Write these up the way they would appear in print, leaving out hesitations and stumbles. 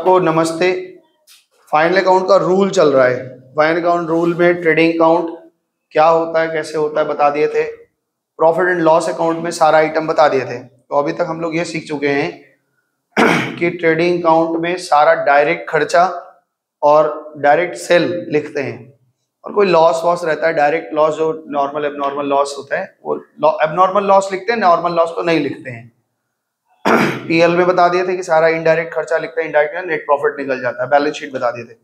सबको नमस्ते। Final account का रूल चल रहा है। फाइनल अकाउंट रूल में ट्रेडिंग अकाउंट क्या होता है, कैसे होता है बता दिए थे। प्रॉफिट एंड लॉस अकाउंट में सारा आइटम बता दिए थे। तो अभी तक हम लोग ये सीख चुके हैं कि ट्रेडिंग अकाउंट में सारा डायरेक्ट खर्चा और डायरेक्ट सेल लिखते हैं, और कोई लॉस वॉस रहता है, डायरेक्ट लॉस जो नॉर्मल एबनॉर्मल लॉस होता है वो एबनॉर्मल लॉस लिखते हैं, नॉर्मल लॉस तो नहीं लिखते हैं। पीएल में बता दिए थे कि सारा इनडायरेक्ट खर्चा लिखते हैं, इनडायरेक्ट नेट प्रॉफिट निकल जाता है, बैलेंस शीट बता दिए थे।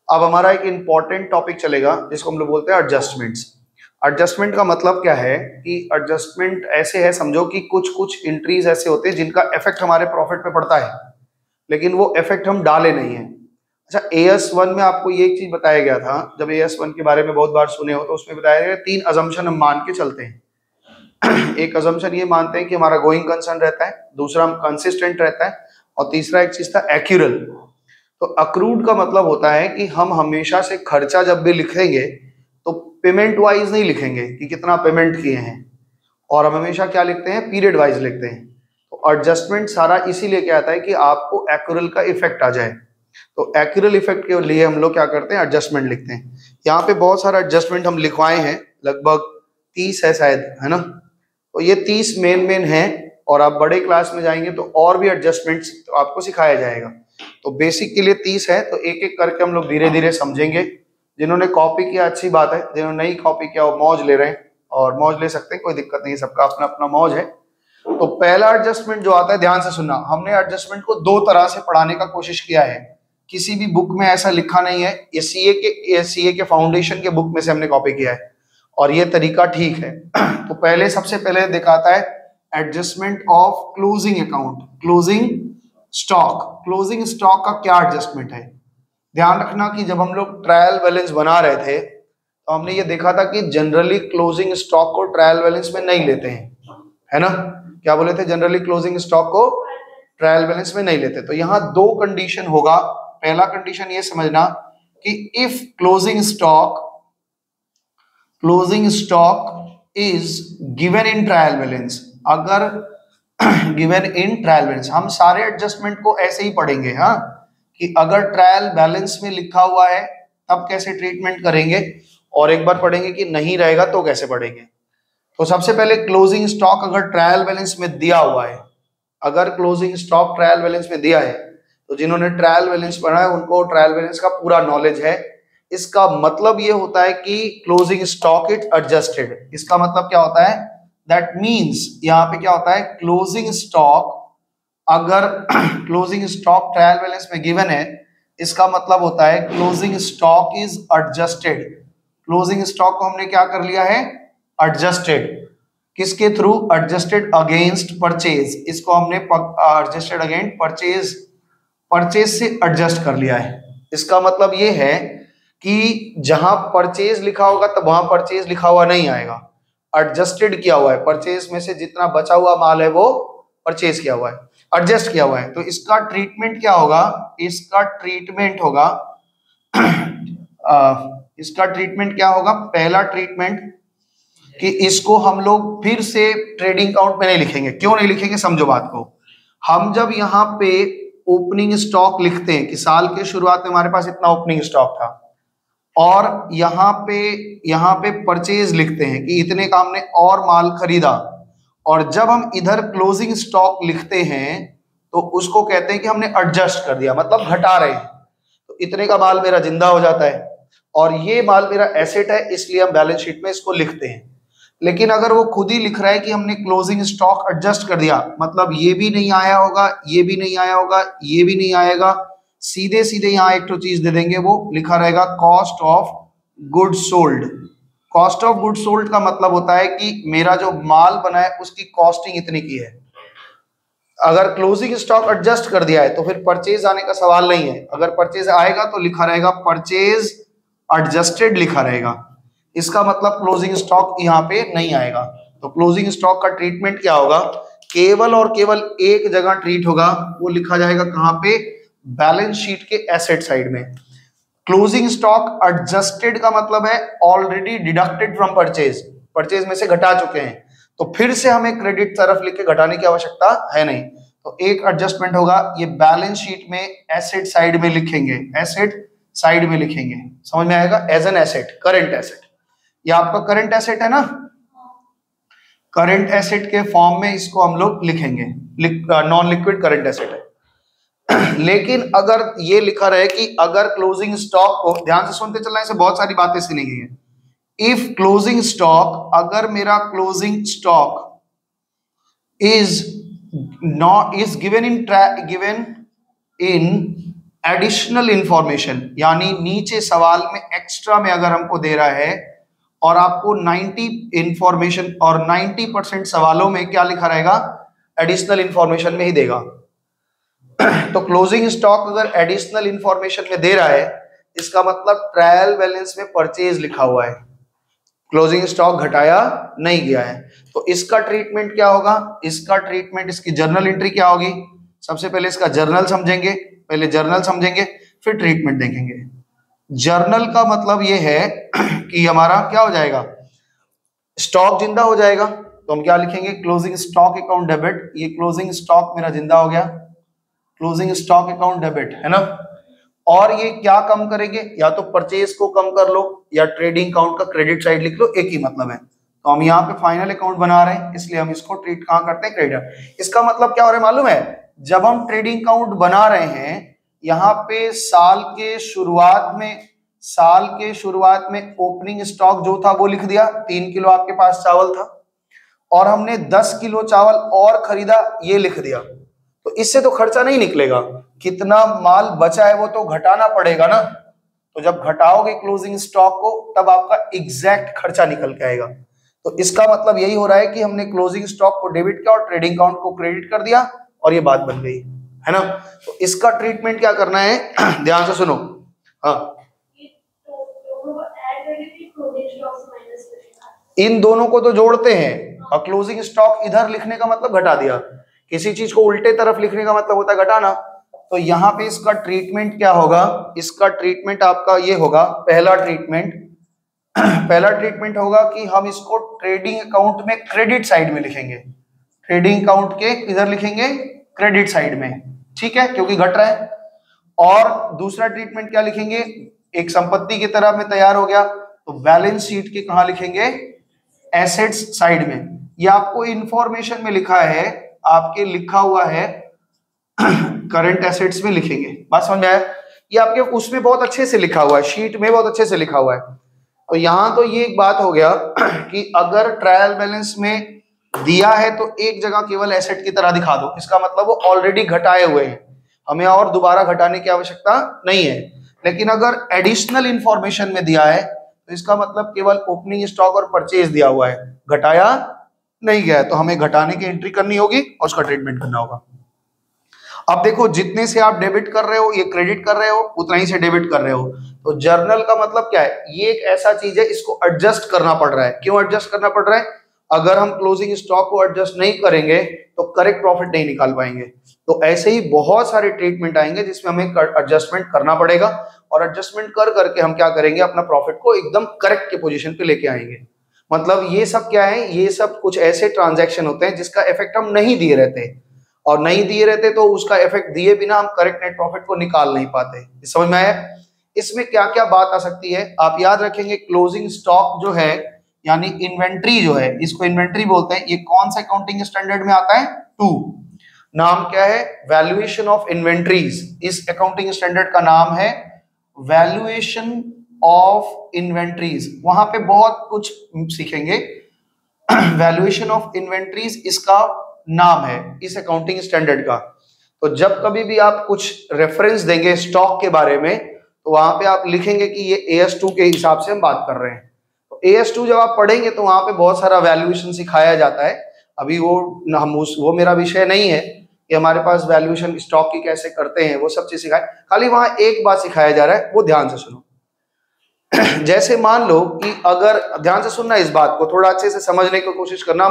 अब हमारा एक इंपॉर्टेंट टॉपिक चलेगा जिसको हम लोग बोलते हैं एडजस्टमेंट्स। एडजस्टमेंट का मतलब क्या है कि एडजस्टमेंट ऐसे है, समझो कि कुछ कुछ एंट्रीज ऐसे होते हैं जिनका इफेक्ट हमारे प्रॉफिट पे पड़ता है, लेकिन वो इफेक्ट हम डाले नहीं है। अच्छा, AS1 में आपको ये एक चीज बताया गया था, जब AS1 के बारे में बहुत बार सुने हो तो उसमें बताया गया 3 अजम्पशन हम मान के चलते हैं। एक अजम्पशन ये मानते हैं कि हमारा गोइंग कंसर्न रहता है, दूसरा हम कंसिस्टेंट रहता है, और तीसरा एक चीज था एक्यूरल। तो अक्रूड का मतलब होता है कि हम हमेशा से खर्चा जब भी लिखेंगे तो पेमेंट वाइज नहीं लिखेंगे कि कितना पेमेंट किए हैं, और हम हमेशा क्या लिखते हैं, पीरियड वाइज लिखते हैं। तो एडजस्टमेंट सारा इसीलिए क्या आता है कि आपको एक्यूरल का इफेक्ट आ जाए। तो एक्यूरल इफेक्ट के लिए हम लोग क्या करते हैं, एडजस्टमेंट लिखते हैं। यहाँ पे बहुत सारा एडजस्टमेंट हम लिखवाए हैं, लगभग 30 है शायद, है ना। तो ये 30 मेन हैं, और आप बड़े क्लास में जाएंगे तो और भी एडजस्टमेंट्स तो आपको सिखाया जाएगा। तो बेसिक के लिए 30 है, तो एक एक करके हम लोग धीरे धीरे समझेंगे। जिन्होंने कॉपी किया अच्छी बात है, जिन्होंने नहीं कॉपी किया वो मौज ले रहे हैं, और मौज ले सकते हैं, कोई दिक्कत नहीं, सबका अपना अपना मौज है। तो पहला एडजस्टमेंट जो आता है, ध्यान से सुनना, हमने एडजस्टमेंट को 2 तरह से पढ़ाने का कोशिश किया है। किसी भी बुक में ऐसा लिखा नहीं है, ये सीए के फाउंडेशन के बुक में से हमने कॉपी किया है, और ये तरीका ठीक है। तो पहले सबसे पहले दिखाता है adjustment of closing account, closing stock. Closing stock का क्या एडजस्टमेंट है, ध्यान रखना कि जब हम लोग ट्रायल बैलेंस बना रहे थे तो हमने ये देखा था कि जनरली क्लोजिंग स्टॉक को ट्रायल बैलेंस में नहीं लेते हैं, है ना। क्या बोले थे, जनरली क्लोजिंग स्टॉक को ट्रायल बैलेंस में नहीं लेते। तो यहाँ 2 कंडीशन होगा। पहला कंडीशन ये समझना कि if closing stock is given in trial balance, अगर गिवन इन ट्रायल बैलेंस, हम सारे एडजस्टमेंट को ऐसे ही पढ़ेंगे, हाँ, कि अगर ट्रायल बैलेंस में लिखा हुआ है तब कैसे ट्रीटमेंट करेंगे, और एक बार पढ़ेंगे कि नहीं रहेगा तो कैसे पढ़ेंगे। तो सबसे पहले क्लोजिंग स्टॉक अगर ट्रायल बैलेंस में दिया हुआ है, अगर क्लोजिंग स्टॉक ट्रायल बैलेंस में दिया है, तो जिन्होंने ट्रायल बैलेंस पढ़ा है उनको ट्रायल बैलेंस का पूरा नॉलेज है। इसका मतलब ये होता है कि क्लोजिंग स्टॉक इट एडजस्टेड। इसका मतलब क्या होता है, दैट मींस यहाँ पे क्या होता है, क्लोजिंग स्टॉक अगर क्लोजिंग स्टॉक ट्रायल बैलेंस में गिवन है, इसका मतलब होता है closing stock is adjusted. Closing stock को हमने क्या कर लिया है, एडजस्टेड। किसके थ्रू, एडजस्टेड अगेंस्ट परचेज। इसको हमने एडजस्टेड अगेंस्ट परचेज से एडजस्ट कर लिया है। इसका मतलब ये है कि जहां परचेज लिखा होगा तब वहां परचेज लिखा हुआ नहीं आएगा, एडजस्टेड किया हुआ है। परचेज में से जितना बचा हुआ माल है वो परचेज किया हुआ है, एडजस्ट किया हुआ है। तो इसका ट्रीटमेंट क्या होगा, इसका ट्रीटमेंट होगा इसका ट्रीटमेंट क्या होगा, पहला ट्रीटमेंट कि इसको हम लोग फिर से ट्रेडिंग अकाउंट में नहीं लिखेंगे। क्यों नहीं लिखेंगे, समझो बात को। हम जब यहाँ पे ओपनिंग स्टॉक लिखते हैं कि साल के शुरुआत में हमारे पास इतना ओपनिंग स्टॉक था, और यहाँ पे परचेज लिखते हैं कि इतने का हमने और माल खरीदा, और जब हम इधर क्लोजिंग स्टॉक लिखते हैं तो उसको कहते हैं कि हमने एडजस्ट कर दिया, मतलब घटा रहे हैं। तो इतने का माल मेरा जिंदा हो जाता है, और ये माल मेरा एसेट है, इसलिए हम बैलेंस शीट में इसको लिखते हैं। लेकिन अगर वो खुद ही लिख रहा है कि हमने क्लोजिंग स्टॉक एडजस्ट कर दिया, मतलब ये भी नहीं आया होगा, ये भी नहीं आया होगा, ये भी नहीं आएगा, सीधे सीधे यहाँ एक तो चीज दे देंगे, वो लिखा रहेगा cost of good sold. Cost of good sold का मतलब होता है कि मेरा जो माल बना है उसकी कॉस्टिंग इतनी की है। अगर क्लोजिंग स्टॉक एडजस्ट कर दिया है तो फिर परचेज आने का सवाल नहीं है। अगर परचेज आएगा तो लिखा रहेगा परचेज एडजस्टेड लिखा रहेगा। इसका मतलब क्लोजिंग स्टॉक यहाँ पे नहीं आएगा। तो क्लोजिंग स्टॉक का ट्रीटमेंट क्या होगा, केवल और केवल एक जगह ट्रीट होगा, वो लिखा जाएगा कहाँ पे, बैलेंस शीट के एसेट साइड में। क्लोजिंग स्टॉक एडजस्टेड का मतलब है already deducted from purchase, purchase में से घटा चुके हैं, तो फिर से हमें क्रेडिट तरफ लिख के घटाने की आवश्यकता है नहीं। तो एक एडजस्टमेंट होगा, ये बैलेंस शीट में एसेट साइड में लिखेंगे, एसेट साइड में लिखेंगे, समझ में आएगा, as an asset, current asset. ये आपका करंट एसेट है ना, करंट एसेट के फॉर्म में इसको हम लोग लिखेंगे, नॉन लिक्विड करंट एसेट है। लेकिन अगर ये लिखा रहे कि अगर क्लोजिंग स्टॉक को, ध्यान से सुनते चलना, इसे बहुत सारी बातें सुनी गई है। इफ क्लोजिंग स्टॉक, अगर मेरा closing stock is given in additional information, यानी नीचे सवाल में एक्स्ट्रा में अगर हमको दे रहा है और आपको 90 इंफॉर्मेशन और 90% सवालों में क्या लिखा रहेगा, एडिशनल इंफॉर्मेशन में ही देगा। तो क्लोजिंग स्टॉक अगर एडिशनल इंफॉर्मेशन में दे रहा है, इसका मतलब ट्रायल बैलेंस में परचेज लिखा हुआ है, क्लोजिंग स्टॉक घटाया नहीं गया है। तो इसका ट्रीटमेंट क्या होगा, इसका ट्रीटमेंट, इसकी जर्नल एंट्री क्या होगी, सबसे पहले इसका जर्नल समझेंगे, पहले जर्नल समझेंगे फिर ट्रीटमेंट देखेंगे। जर्नल का मतलब ये है कि हमारा क्या हो जाएगा, स्टॉक जिंदा हो जाएगा, तो हम क्या लिखेंगे, क्लोजिंग स्टॉक अकाउंट डेबिट, ये क्लोजिंग स्टॉक मेरा जिंदा हो गया, क्लोजिंग स्टॉक अकाउंट डेबिट है ना। और ये क्या कम करेंगे, या तो परचेज को कम कर लो या ट्रेडिंग अकाउंट का क्रेडिट साइड लिख लो, एक ही मतलब है। तो हम यहाँ पे फाइनल अकाउंट बना रहे हैं, इसलिए हम इसको ट्रीट कहाँ करते हैं, क्रेडिट। इसका मतलब क्या हो रहा है मालूम है, जब हम ट्रेडिंग अकाउंट बना रहे हैं, यहाँ पे साल के शुरुआत में ओपनिंग स्टॉक जो था वो लिख दिया, 3 किलो आपके पास चावल था और हमने 10 किलो चावल और खरीदा, ये लिख दिया। तो इससे तो खर्चा नहीं निकलेगा, कितना माल बचा है वो तो घटाना पड़ेगा ना। तो जब घटाओगे क्लोजिंग स्टॉक को, तब आपका एग्जैक्ट खर्चा निकल के आएगा। तो इसका मतलब यही हो रहा है कि हमने क्लोजिंग स्टॉक को डेबिट किया और ट्रेडिंग अकाउंट को क्रेडिट कर दिया और ये बात बन गई, है ना। तो इसका ट्रीटमेंट क्या करना है, ध्यान से सुनो। हाँ, इन दोनों को तो जोड़ते हैं, और क्लोजिंग स्टॉक इधर लिखने का मतलब घटा दिया, किसी चीज को उल्टे तरफ लिखने का मतलब होता है घटाना। तो यहाँ पे इसका ट्रीटमेंट क्या होगा, इसका ट्रीटमेंट आपका ये होगा, पहला ट्रीटमेंट होगा कि हम इसको ट्रेडिंग अकाउंट में क्रेडिट साइड में लिखेंगे, ट्रेडिंग अकाउंट के इधर लिखेंगे क्रेडिट साइड में, ठीक है, क्योंकि घट रहा है। और दूसरा ट्रीटमेंट क्या लिखेंगे, एक संपत्ति की तरह में तैयार हो गया, तो बैलेंस शीट के कहां लिखेंगे, एसेट्स साइड में। ये आपको इंफॉर्मेशन में लिखा है, आपके लिखा हुआ है करंट एसेट्स में लिखेंगे, बात समझ में आया। ये आपके उसमें बहुत अच्छे से लिखा हुआ है, शीट में बहुत अच्छे से लिखा हुआ है। तो यहां तो ये एक बात हो गया कि अगर ट्रायल बैलेंस में दिया है तो एक जगह केवल एसेट की तरह दिखा दो, इसका मतलब वो ऑलरेडी घटाए हुए हैं, हमें और दोबारा घटाने की आवश्यकता नहीं है। लेकिन अगर एडिशनल इंफॉर्मेशन में दिया है तो इसका मतलब केवल ओपनिंग स्टॉक और परचेज दिया हुआ है, घटाया नहीं गया है, तो हमें घटाने की एंट्री करनी होगी और उसका ट्रीटमेंट करना होगा। अब देखो, जितने से आप डेबिट कर रहे हो, ये क्रेडिट कर रहे हो, उतना ही से डेबिट कर रहे हो। तो जर्नल का मतलब क्या है, ये एक ऐसा चीज है, इसको एडजस्ट करना पड़ रहा है। क्यों एडजस्ट करना पड़ रहा है, अगर हम क्लोजिंग स्टॉक को एडजस्ट नहीं करेंगे तो करेक्ट प्रॉफिट नहीं निकाल पाएंगे। तो ऐसे ही बहुत सारे ट्रीटमेंट आएंगे जिसमें हमें एडजस्टमेंट करना पड़ेगा, और एडजस्टमेंट कर करके हम क्या करेंगे, अपना प्रॉफिट को एकदम करेक्ट के पोजीशन पे लेके आएंगे। मतलब ये सब क्या है, ये सब कुछ ऐसे ट्रांजैक्शन होते हैं जिसका इफेक्ट हम नहीं दिए रहते, और नहीं दिए रहते तो उसका इफेक्ट दिए बिना हम करेक्ट नेट प्रॉफिट को निकाल नहीं पाते। समझ में आया। इसमें क्या क्या बात आ सकती है, आप याद रखेंगे, क्लोजिंग स्टॉक जो है यानी इन्वेंट्री जो है, इसको इन्वेंट्री बोलते हैं। ये कौन सा अकाउंटिंग स्टैंडर्ड में आता है, 2। नाम क्या है, वैल्यूएशन ऑफ इन्वेंट्रीज। इस अकाउंटिंग स्टैंडर्ड का नाम है वैल्यूएशन ऑफ इन्वेंट्रीज। वहां पे बहुत कुछ सीखेंगे। वैल्यूएशन ऑफ इन्वेंट्रीज इसका नाम है इस अकाउंटिंग स्टैंडर्ड का। तो जब कभी भी आप कुछ रेफरेंस देंगे स्टॉक के बारे में, तो वहां पे आप लिखेंगे कि ये AS2 के हिसाब से हम बात कर रहे हैं। तो AS2 जब आप पढ़ेंगे तो वहां पे बहुत सारा वैल्यूएशन सिखाया जाता है। अभी वो मेरा विषय नहीं है कि हमारे पास वैल्यूएशन स्टॉक की कैसे करते हैं, वो सब चीज सिखाए। खाली वहां एक बात सिखाया जा रहा है, वो ध्यान से सुनो। जैसे मान लो कि अगर, ध्यान से सुनना, इस बात को थोड़ा अच्छे से समझने की कोशिश करना।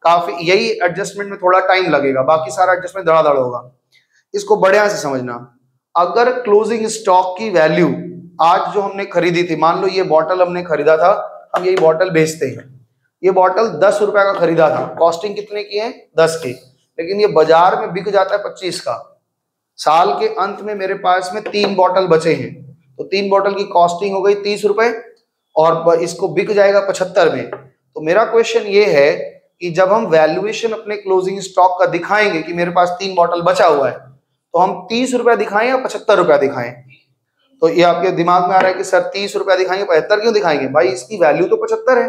काफी यही एडजस्टमेंट में थोड़ा टाइम लगेगा, बाकी सारा एडजस्टमेंट धड़ाधड़ होगा। इसको बढ़िया से समझना। अगर क्लोजिंग स्टॉक की वैल्यू आज जो हमने खरीदी थी, मान लो ये बॉटल हमने खरीदा था, हम यही बॉटल बेचते हैं। ये बॉटल 10 रुपए का खरीदा था, कॉस्टिंग कितने की है, 10 की। लेकिन ये बाजार में बिक जाता है 25 का। साल के अंत में मेरे पास में 3 बॉटल बचे हैं, तो 3 बॉटल की कॉस्टिंग हो गई 30 रुपए और इसको बिक जाएगा 75 में। तो मेरा क्वेश्चन ये है कि जब हम वैल्यूएशन अपने क्लोजिंग स्टॉक का दिखाएंगे कि मेरे पास 3 बॉटल बचा हुआ है, तो हम 30 रुपया दिखाएं या 75 रुपया दिखाएं? तो ये आपके दिमाग में आ रहा है कि सर 30 रुपया दिखाएंगे, 75 क्यों दिखाएंगे? भाई इसकी वैल्यू तो 75 है,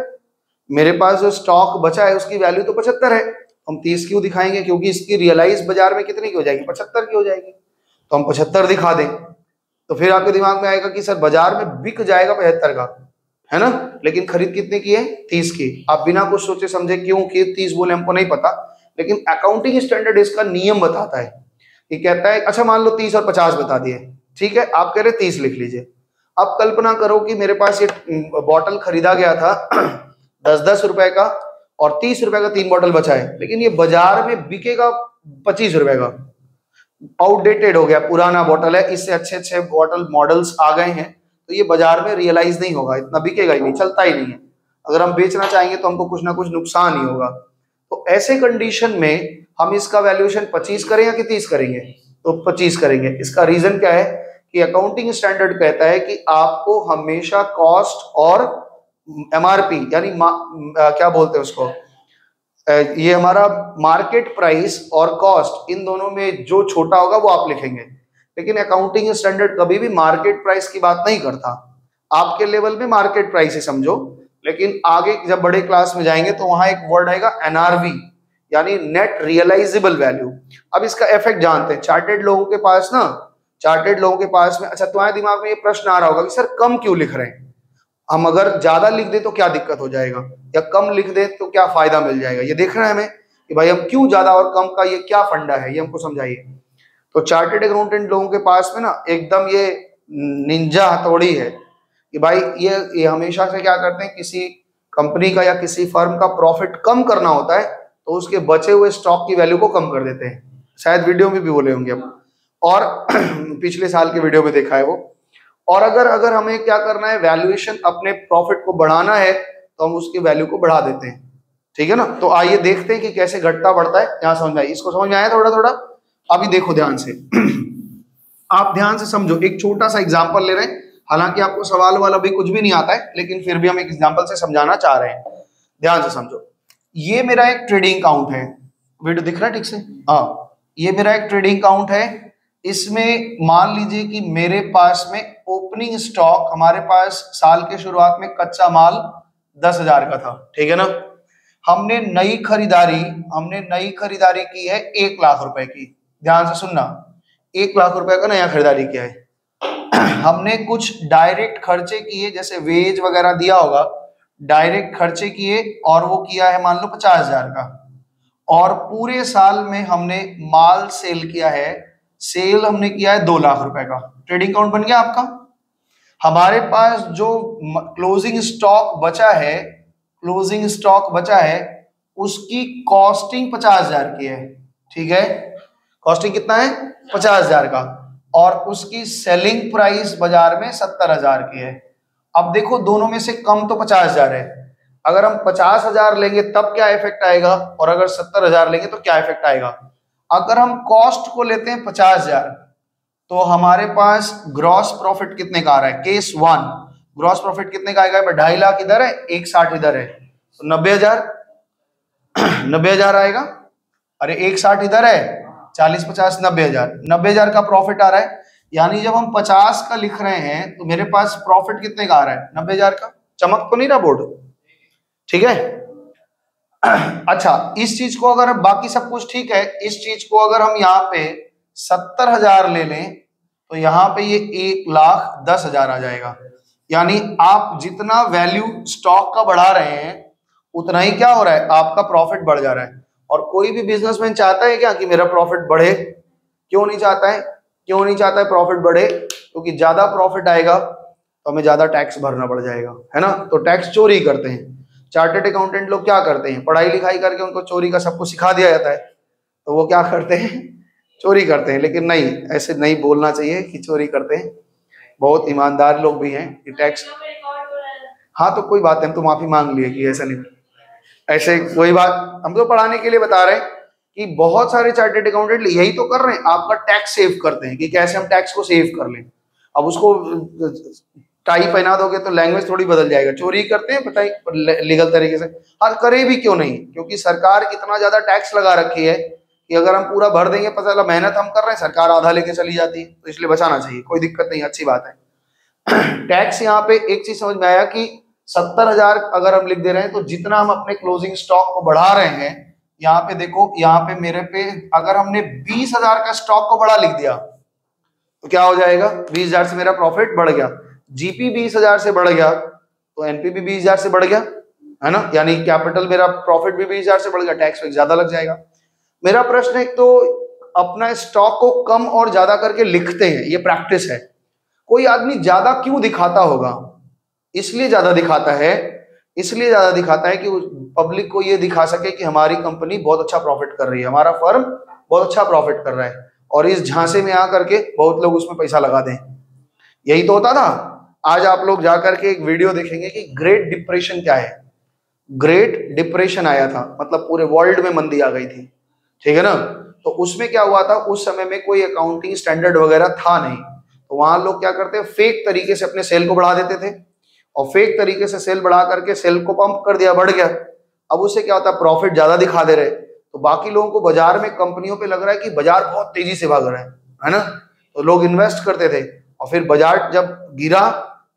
मेरे पास जो स्टॉक बचा है उसकी वैल्यू तो 75 है, हम 30 क्यों दिखाएंगे? क्योंकि इसकी रियलाइज बाजार में कितनी की हो जाएगी? 75 की हो जाएगी, तो हम 75 दिखा दें। तो फिर आपके दिमाग में आएगा कि सर बाजार में बिक जाएगा 75 का, है ना, लेकिन खरीद कितने की है? 30 की। आप बिना कुछ सोचे समझे क्यों कि 30 बोले हमको नहीं पता, लेकिन अकाउंटिंग स्टैंडर्ड इसका नियम बताता है। ये कहता है अच्छा मान लो 30 और 50 बता दिए, ठीक है, आप कह रहे 30 लिख लीजिए। अब कल्पना करो कि मेरे पास ये बॉटल खरीदा गया था 10-10 रुपए का और 30 रुपए का 3 बॉटल बचा है, लेकिन ये बाजार में बिकेगा 25 रुपए का। आउटडेटेड हो गया, पुराना बॉटल है, इससे अच्छे अच्छे बॉटल मॉडल्स आ गए हैं, तो ये बाजार में रियलाइज नहीं होगा, इतना बिकेगा ही नहीं, चलता ही नहीं है। अगर हम बेचना चाहेंगे तो हमको कुछ ना कुछ नुकसान ही होगा। तो ऐसे कंडीशन में हम इसका वैल्यूएशन 25 करें या कि 30 करेंगे? तो 25 करेंगे। इसका रीजन क्या है कि अकाउंटिंग स्टैंडर्ड कहता है कि आपको हमेशा कॉस्ट और एमआरपी यानी क्या बोलते हैं उसको, ये हमारा मार्केट प्राइस और कॉस्ट, इन दोनों में जो छोटा होगा वो आप लिखेंगे। लेकिन अकाउंटिंग स्टैंडर्ड कभी भी मार्केट प्राइस की बात नहीं करता। आपके लेवल में मार्केट प्राइस ही समझो, लेकिन आगे जब बड़े क्लास में जाएंगे तो वहां एक वर्ड आएगा एनआरवी, यानी नेट रियलाइजेबल वैल्यू। अब इसका इफेक्ट जानते हैं। चार्टेड लोगों के पास में, अच्छा तुम्हारे दिमाग में ये प्रश्न आ रहा होगा कि सर कम क्यों लिख रहे हैं? हम अगर ज्यादा लिख दें तो क्या दिक्कत हो जाएगा, या कम लिख दें तो क्या फायदा मिल जाएगा? ये देखना है हमें कि भाई हम क्यों ज्यादा और कम का ये क्या फंडा है, ये हमको समझाइए। तो चार्टेड अकाउंटेंट लोगों के पास में ना एकदम ये निंजा हथौड़ी है कि भाई ये हमेशा से क्या करते हैं, किसी कंपनी का या किसी फर्म का प्रॉफिट कम करना होता है तो उसके बचे हुए स्टॉक की वैल्यू को कम कर देते हैं। शायद वीडियो में भी बोले होंगे अब, और पिछले साल के वीडियो में देखा है वो। और अगर हमें क्या करना है, वैल्यूएशन अपने प्रॉफिट को बढ़ाना है तो हम उसकी वैल्यू को बढ़ा देते हैं, ठीक है ना। तो आइए देखते हैं कि कैसे घटता बढ़ता है। यहाँ समझ में आए? इसको समझ में आया थोड़ा थोड़ा? अभी देखो ध्यान से आप ध्यान से समझो, एक छोटा सा एग्जांपल ले रहे हैं। हालांकि आपको सवाल वाला भी कुछ भी नहीं आता है, लेकिन फिर भी हम एक एग्जांपल से समझाना चाह रहे हैं। ध्यान से समझो, ये मेरा एक ट्रेडिंग अकाउंट है। वीडियो दिख रहा है ठीक से? हाँ, ये मेरा एक ट्रेडिंग अकाउंट है। इसमें मान लीजिए कि मेरे पास में ओपनिंग स्टॉक, हमारे पास साल के शुरुआत में कच्चा माल 10,000 का था, ठीक है ना। हमने नई खरीदारी की है 1 लाख रुपए की। ध्यान से सुनना, 1 लाख रुपए का नया खरीदारी किया है। हमने कुछ डायरेक्ट खर्चे किए, जैसे वेज वगैरह दिया होगा, डायरेक्ट खर्चे किए, और वो किया है मान लो 50,000 का। और पूरे साल में हमने माल सेल किया है, सेल हमने किया है 2 लाख रुपए का। ट्रेडिंग अकाउंट बन गया आपका। हमारे पास जो क्लोजिंग स्टॉक बचा है उसकी कॉस्टिंग 50,000 की है, ठीक है। कॉस्टिंग कितना है? 50,000 का। और उसकी सेलिंग प्राइस बाजार में 70,000 की है। अब देखो दोनों में से कम तो 50,000 है। अगर हम 50,000 लेंगे तब क्या इफेक्ट आएगा, और अगर 70,000 लेंगे तो क्या इफेक्ट आएगा? अगर हम कॉस्ट को लेते हैं 50,000 तो हमारे पास ग्रॉस प्रॉफिट कितने का आ रहा है? केस 1 ग्रॉस प्रॉफिट कितने का आएगा? 2.5 लाख इधर है, 1.60 इधर है, तो 90,000 90,000 आएगा। अरे 1.60 इधर है, 40 50 90,000 का प्रॉफिट आ रहा है। यानी जब हम 50 का लिख रहे हैं तो मेरे पास प्रॉफिट कितने का आ रहा है? 90,000 का। चमक तो नहीं रहा बोर्ड? ठीक है। अच्छा, इस चीज को अगर बाकी सब कुछ ठीक है, इस चीज को अगर हम यहाँ पे 70,000 ले लें तो यहाँ पे ये 1,10,000 आ जाएगा। यानी आप जितना वैल्यू स्टॉक का बढ़ा रहे हैं उतना ही क्या हो रहा है? आपका प्रॉफिट बढ़ जा रहा है। और कोई भी बिजनेसमैन चाहता है क्या कि मेरा प्रॉफिट बढ़े? क्यों नहीं चाहता है प्रॉफिट बढ़े? क्योंकि ज्यादा प्रॉफिट आएगा तो हमें ज्यादा टैक्स भरना पड़ जाएगा, है ना। तो टैक्स चोरी करते हैं। चार्टर्ड अकाउंटेंट लोग क्या करते हैं? पढ़ाई लिखाई करके उनको चोरी का सब कुछ सिखा दिया जाता है, तो वो क्या करते हैं? चोरी करते हैं। लेकिन नहीं, ऐसे नहीं बोलना चाहिए कि चोरी करते हैं। बहुत ईमानदार लोग भी हैं कि टैक्स, हाँ तो कोई बात है, हम तो माफी मांग लिए कि ऐसा नहीं, ऐसे कोई बात, हम तो पढ़ाने के लिए बता रहे हैं कि बहुत सारे चार्टेड अकाउंटेंट यही तो कर रहे हैं, आपका टैक्स सेव करते हैं कि कैसे हम टैक्स को सेव कर लें। अब उसको टाई पहना दोगे तो लैंग्वेज थोड़ी बदल जाएगा, चोरी करते हैं बताइए लीगल तरीके से, और करे भी क्यों नहीं, क्योंकि सरकार इतना ज्यादा टैक्स लगा रखी है कि अगर हम पूरा भर देंगे, पता चला मेहनत हम कर रहे हैं, सरकार आधा लेके चली जाती है, तो इसलिए बचाना चाहिए, कोई दिक्कत नहीं, अच्छी बात है। टैक्स यहाँ पे एक चीज समझ में आया कि 70,000 अगर हम लिख दे रहे हैं तो जितना हम अपने क्लोजिंग स्टॉक को बढ़ा रहे हैं, यहाँ पे देखो, यहाँ पे मेरे पे अगर हमने 20,000 का स्टॉक को बढ़ा लिख दिया तो क्या हो जाएगा, 20,000 से मेरा प्रॉफिट बढ़ गया, जीपी 20,000 से बढ़ गया तो एनपी भी 20,000 से बढ़ गया, है ना, यानी कैपिटल मेरा प्रॉफिट भी 20,000 से बढ़ गया, टैक्स ज्यादा लग जाएगा। मेरा प्रश्न एक तो अपना स्टॉक को कम और ज्यादा करके लिखते हैं, ये प्रैक्टिस है, कोई आदमी ज्यादा क्यों दिखाता होगा, इसलिए ज्यादा दिखाता है, इसलिए ज्यादा दिखाता है कि पब्लिक को ये दिखा सके कि हमारी कंपनी बहुत अच्छा प्रॉफिट कर रही है, हमारा फर्म बहुत अच्छा प्रॉफिट कर रहा है, और इस झांसे में आकर के बहुत लोग उसमें पैसा लगा दें। यही तो होता था। आज आप लोग जाकर के एक वीडियो देखेंगे कि ग्रेट डिप्रेशन क्या है। ग्रेट डिप्रेशन आया था, मतलब पूरे वर्ल्ड में मंदी आ गई थी, ठीक है ना। तो उसमें क्या हुआ था, उस समय में कोई अकाउंटिंग स्टैंडर्ड वगैरह था नहीं, तो वहां लोग क्या करते, फेक तरीके से अपने सेल को बढ़ा देते थे, और फेक तरीके से सेल बढ़ा करके सेल को पंप कर दिया, बढ़ गया। अब उससे क्या होता है, प्रॉफिट ज्यादा दिखा दे रहे, तो बाकी लोगों को बाजार में कंपनियों पे लग रहा है कि बाजार बहुत तेजी से भाग रहा है ना, तो लोग इन्वेस्ट करते थे, और फिर बाजार जब गिरा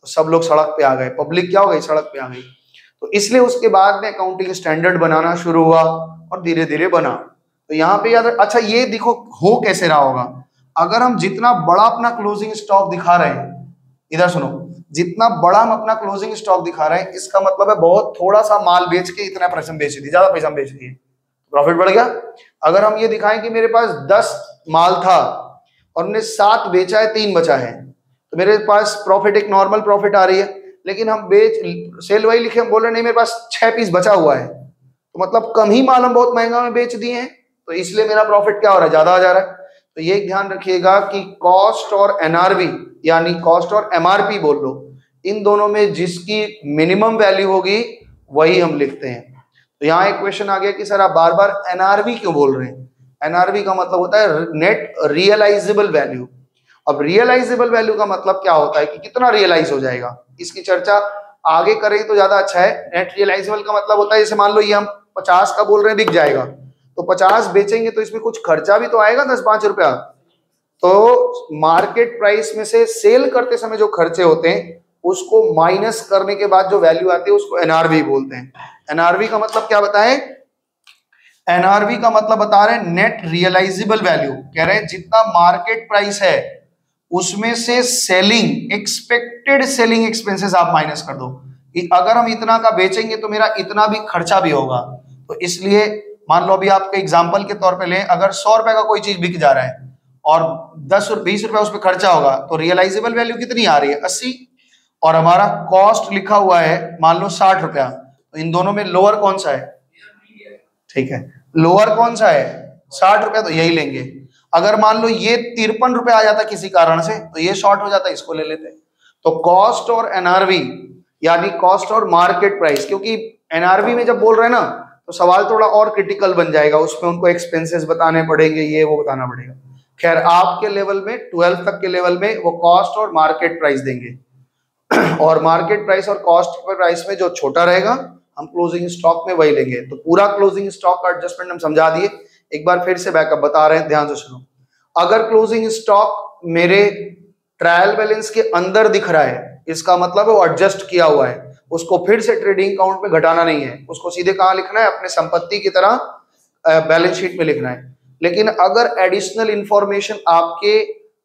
तो सब लोग सड़क पे आ गए, पब्लिक क्या हो गई, सड़क पे आ गई। तो इसलिए उसके बाद में अकाउंटिंग स्टैंडर्ड बनाना शुरू हुआ और धीरे धीरे बना। तो यहाँ पे याद, अच्छा ये देखो हो कैसे रहा होगा, अगर हम जितना बड़ा अपना क्लोजिंग स्टॉक दिखा रहे हैं, इधर सुनो, जितना बड़ा हम अपना क्लोजिंग स्टॉक दिखा रहे हैं, इसका मतलब है बहुत थोड़ा सा माल बेच के इतना पैसा बेच दिए, ज्यादा पैसा बेच दिए, प्रॉफिट बढ़ गया। अगर हम ये दिखाएं कि मेरे पास 10 माल था और हमने 7 बेचा है, 3 बचा है, तो मेरे पास प्रॉफिट एक नॉर्मल प्रॉफिट आ रही है। लेकिन हम सेल वही लिखे, हम बोल रहे नहीं मेरे पास 6 पीस बचा हुआ है, तो मतलब कम ही माल हम बहुत महंगा में बेच दिए हैं, तो इसलिए मेरा प्रॉफिट क्या हो रहा है, ज्यादा आ जा रहा है। तो ये ध्यान रखिएगा कि कॉस्ट और एनआरवी, यानी कॉस्ट और एमआरपी बोल लो, इन दोनों में जिसकी मिनिमम वैल्यू होगी वही हम लिखते हैं। तो यहाँ एक क्वेश्चन आ गया कि सर आप बार बार एनआरवी क्यों बोल रहे हैं। एनआरवी का मतलब होता है नेट रियलाइजेबल वैल्यू। अब रियलाइजेबल वैल्यू का मतलब क्या होता है कि कितना रियलाइज हो जाएगा, इसकी चर्चा आगे करें तो ज्यादा अच्छा है। नेट रियलाइजेबल का मतलब होता है, जैसे मान लो ये हम 50 का बोल रहे हैं बिक जाएगा, तो 50 बेचेंगे तो इसमें कुछ खर्चा भी तो आएगा 10-5 रुपया, तो मार्केट प्राइस में से सेल करते समय जो खर्चे होते हैं उसको माइनस करने के बाद जो वैल्यू आती है उसको एनआरवी बोलते हैं। एनआरवी का मतलब क्या बताएं, एनआरवी का मतलब बता रहे हैं नेट रियलाइजेबल वैल्यू, कह रहे हैं जितना मार्केट प्राइस है उसमें से सेलिंग एक्सपेक्टेड सेलिंग एक्सपेंसेस आप माइनस कर दो, अगर हम इतना का बेचेंगे तो मेरा इतना भी खर्चा भी होगा। तो इसलिए मान लो अभी आपके एग्जांपल के तौर पे लें, अगर 100 रुपए का कोई चीज बिक जा रहा है और 10-20 रुपए उस पर खर्चा होगा, तो रियलाइजेबल वैल्यू कितनी आ रही है, 80, और हमारा कॉस्ट लिखा हुआ है मान लो 60 रुपया, तो इन दोनों में लोअर कौन सा है, ठीक है, लोअर कौन सा है, 60 रुपया, तो यही लेंगे। अगर मान लो ये 53 रुपए आ जाता किसी कारण से, तो ये शॉर्ट हो जाता, इसको ले लेते। तो कॉस्ट और एनआरवी यानी कॉस्ट और मार्केट प्राइस, क्योंकि एनआरवी में जब बोल रहे हैं ना तो सवाल थोड़ा और क्रिटिकल बन जाएगा, उसमें उनको एक्सपेंसेस बताने पड़ेंगे, ये वो बताना पड़ेगा। खैर आपके लेवल में 12 तक के लेवल में वो कॉस्ट और मार्केट प्राइस देंगे, और मार्केट प्राइस और कॉस्ट प्राइस में जो छोटा रहेगा हम क्लोजिंग स्टॉक में वही लेंगे। तो पूरा क्लोजिंग स्टॉक का एडजस्टमेंट हम समझा दिए, एक बार फिर से बैकअप बता रहे हैं, ध्यान से सुनो। अगर क्लोजिंग स्टॉक मेरे ट्रायल बैलेंस के अंदर दिख रहा है, इसका मतलब है वो एडजस्ट किया हुआ है, उसको फिर से ट्रेडिंग अकाउंट में घटाना नहीं है, उसको सीधे कहाँ लिखना है, अपने संपत्ति की तरह बैलेंस शीट में लिखना है। लेकिन अगर एडिशनल इंफॉर्मेशन आपके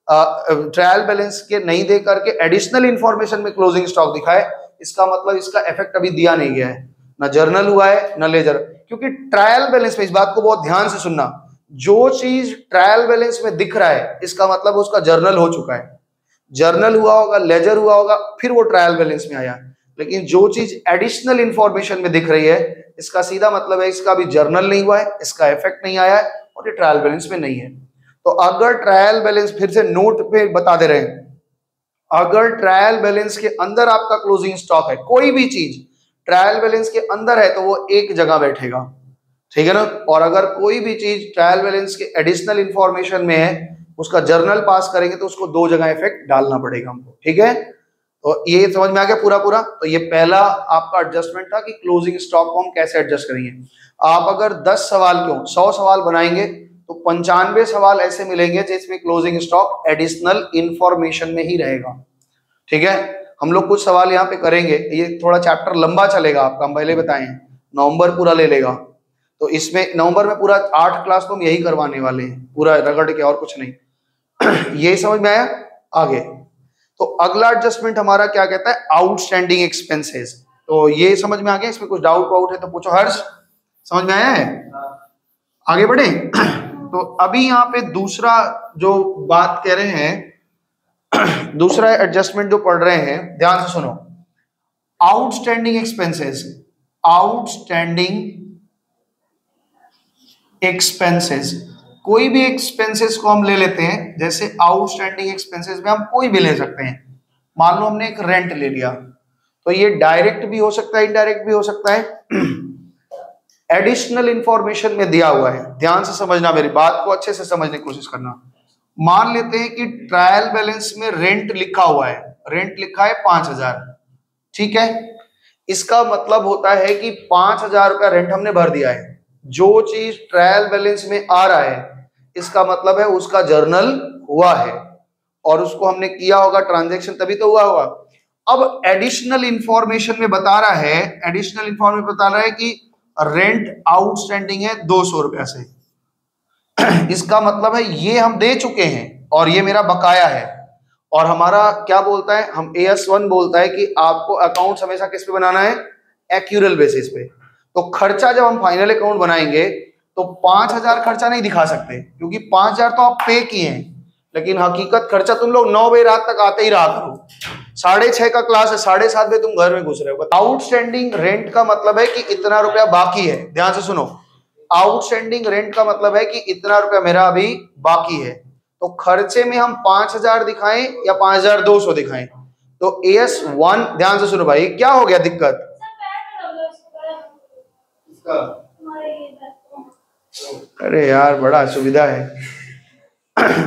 ट्रायल बैलेंस के नहीं दे करके एडिशनल इंफॉर्मेशन में क्लोजिंग स्टॉक दिखाए, इसका मतलब इसका इफेक्ट अभी दिया नहीं गया है, ना जर्नल हुआ है ना लेजर, क्योंकि ट्रायल बैलेंस में, इस बात को बहुत ध्यान से सुनना, जो चीज ट्रायल बैलेंस में दिख रहा है इसका मतलब उसका जर्नल हो चुका है, जर्नल हुआ होगा, लेजर हुआ होगा, फिर वो ट्रायल बैलेंस में आया। लेकिन जो चीज एडिशनल इंफॉर्मेशन में दिख रही है इसका सीधा मतलब है इसका भी जर्नल नहीं हुआ है, इसका इफेक्ट नहीं आया है और ये ट्रायल बैलेंस में नहीं है। तो अगर ट्रायल बैलेंस, फिर से नोट पे बता दे रहे हैं, अगर ट्रायल बैलेंस के अंदर आपका क्लोजिंग स्टॉक है, कोई भी चीज ट्रायल बैलेंस के अंदर है तो वो एक जगह बैठेगा, ठीक है ना। और अगर कोई भी चीज ट्रायल बैलेंस के एडिशनल इंफॉर्मेशन में है, उसका जर्नल पास करेंगे तो उसको दो जगह इफेक्ट डालना पड़ेगा हमको, ठीक है। तो ये समझ में आ गया पूरा पूरा। तो ये पहला आपका एडजस्टमेंट था कि क्लोजिंग स्टॉक को हम कैसे एडजस्ट करेंगे। आप अगर 10 सवाल क्यों 100 सवाल बनाएंगे तो 95 सवाल ऐसे मिलेंगे जिसमें क्लोजिंग स्टॉक एडिशनल इंफॉर्मेशन में ही रहेगा, ठीक है। हम लोग कुछ सवाल यहाँ पे करेंगे, ये थोड़ा चैप्टर लंबा चलेगा आपका, हम पहले बताएं नवंबर पूरा ले लेगा। तो इसमें नवंबर में पूरा 8 क्लास तो हम यही करवाने वाले हैं, पूरा रगड़ के, और कुछ नहीं। ये समझ में आया। आगे तो अगला एडजस्टमेंट हमारा क्या कहता है, आउटस्टैंडिंग एक्सपेंसेस। तो ये समझ में आ गया, इसमें कुछ डाउट वाउट है तो पूछो। हर्ष समझ में आया है, आगे बढ़े। तो अभी यहाँ पे दूसरा जो बात कह रहे हैं, दूसरा एडजस्टमेंट जो पढ़ रहे हैं, ध्यान से सुनो। आउटस्टैंडिंग एक्सपेंसेस, आउटस्टैंडिंग एक्सपेंसेस, कोई भी एक्सपेंसेस को हम ले लेते हैं। जैसे आउटस्टैंडिंग एक्सपेंसेस में हम कोई भी ले सकते हैं। मान लो हमने एक रेंट ले लिया, तो ये डायरेक्ट भी हो सकता है, इनडायरेक्ट भी हो सकता है। एडिशनल इंफॉर्मेशन में दिया हुआ है, ध्यान से समझना, मेरी बात को अच्छे से समझने की कोशिश करना। मान लेते हैं कि ट्रायल बैलेंस में रेंट लिखा हुआ है, रेंट लिखा है 5000, ठीक है। इसका मतलब होता है कि 5000 रुपया रेंट हमने भर दिया है। जो चीज ट्रायल बैलेंस में आ रहा है, इसका मतलब है उसका जर्नल हुआ है और उसको हमने किया होगा ट्रांजैक्शन, तभी तो हुआ होगा। अब एडिशनल इंफॉर्मेशन में बता रहा है, एडिशनल इंफॉर्मेशन बता रहा है कि रेंट आउटस्टैंडिंग है 200 रुपया से। इसका मतलब है ये हम दे चुके हैं और ये मेरा बकाया है। और हमारा क्या बोलता है, हम AS1 बोलता है कि आपको अकाउंट हमेशा किस पे बनाना है, एक्यूरल बेसिस पे। तो खर्चा जब हम फाइनल अकाउंट बनाएंगे तो 5000 खर्चा नहीं दिखा सकते, क्योंकि 5000 तो आप पे किए हैं, लेकिन हकीकत खर्चा तुम लोग 9 बजे रात तक आते ही रहा करो। 6:30 का क्लास है, 7:30 बजे तुम घर में घुस रहे हो। आउटस्टैंडिंग रेंट का मतलब है कि इतना रुपया बाकी है, ध्यान से सुनो। आउटस्टैंडिंग रेंट का मतलब है कि इतना रुपया मेरा अभी बाकी है। तो खर्चे में हम 5000 दिखाएं या 5200 दिखाएं। तो AS1, ध्यान से सुनो भाई, क्या हो गया दिक्कत, अरे यार बड़ा सुविधा है।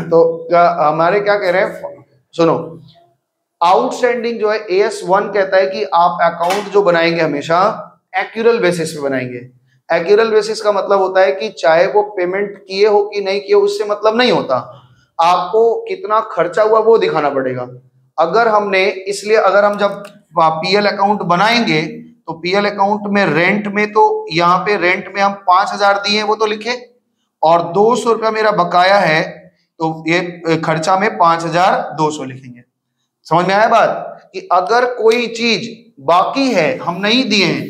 तो क्या हमारे क्या कह रहे हैं, सुनो। आउटस्टैंडिंग जो है AS1 कहता है कि आप अकाउंट जो बनाएंगे हमेशा एक्यूरल बेसिस पे बनाएंगे। एक्यूरल बेसिस का मतलब होता है कि चाहे वो पेमेंट किए हो कि नहीं किए हो, उससे मतलब नहीं होता, आपको कितना खर्चा हुआ वो दिखाना पड़ेगा। अगर हमने, इसलिए अगर हम जब PL अकाउंट बनाएंगे तो PL अकाउंट में रेंट में, तो यहाँ पे रेंट में हम 5000 दिए वो तो लिखे, और 200 रुपया मेरा बकाया है, तो ये खर्चा में 5200 लिखेंगे। समझ में आया बात, कि अगर कोई चीज बाकी है हम नहीं दिए हैं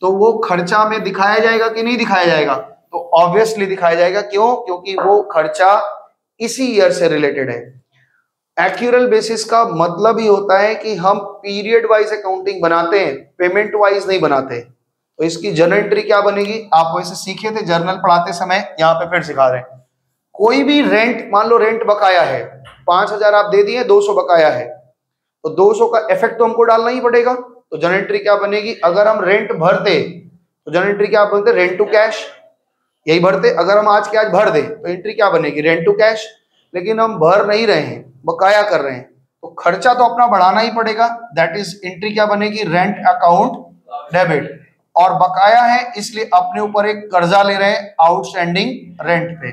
तो वो खर्चा में दिखाया जाएगा कि नहीं दिखाया जाएगा, तो ऑब्वियसली दिखाया जाएगा। क्यों, क्योंकि वो खर्चा इसी ईयर से रिलेटेड है। एक्यूरल बेसिस का मतलब ही होता है कि हम पीरियड वाइज अकाउंटिंग बनाते हैं, पेमेंट वाइज नहीं बनाते। तो इसकी जर्नल एंट्री क्या बनेगी, आप वैसे सीखे थे जर्नल पढ़ाते समय, यहाँ पे फिर सिखा रहे हैं। कोई भी रेंट, मान लो रेंट बकाया है 5000 आप दे दिए, 200 बकाया है, तो 200 का इफेक्ट तो हमको डालना ही पड़ेगा। तो जर्नल एंट्री क्या बनेगी, अगर हम रेंट भरते तो जर्नल एंट्री क्या बोलते, रेंट टू कैश, यही भरते। अगर हम आज के आज भर दे तो एंट्री क्या बनेगी, रेंट टू कैश। लेकिन हम भर नहीं रहे हैं, बकाया कर रहे हैं, तो खर्चा तो अपना बढ़ाना ही पड़ेगा। दैट इज एंट्री क्या बनेगी, रेंट अकाउंट डेबिट। और बकाया है इसलिए अपने ऊपर एक कर्जा ले रहे हैं आउटस्टैंडिंग रेंट पे।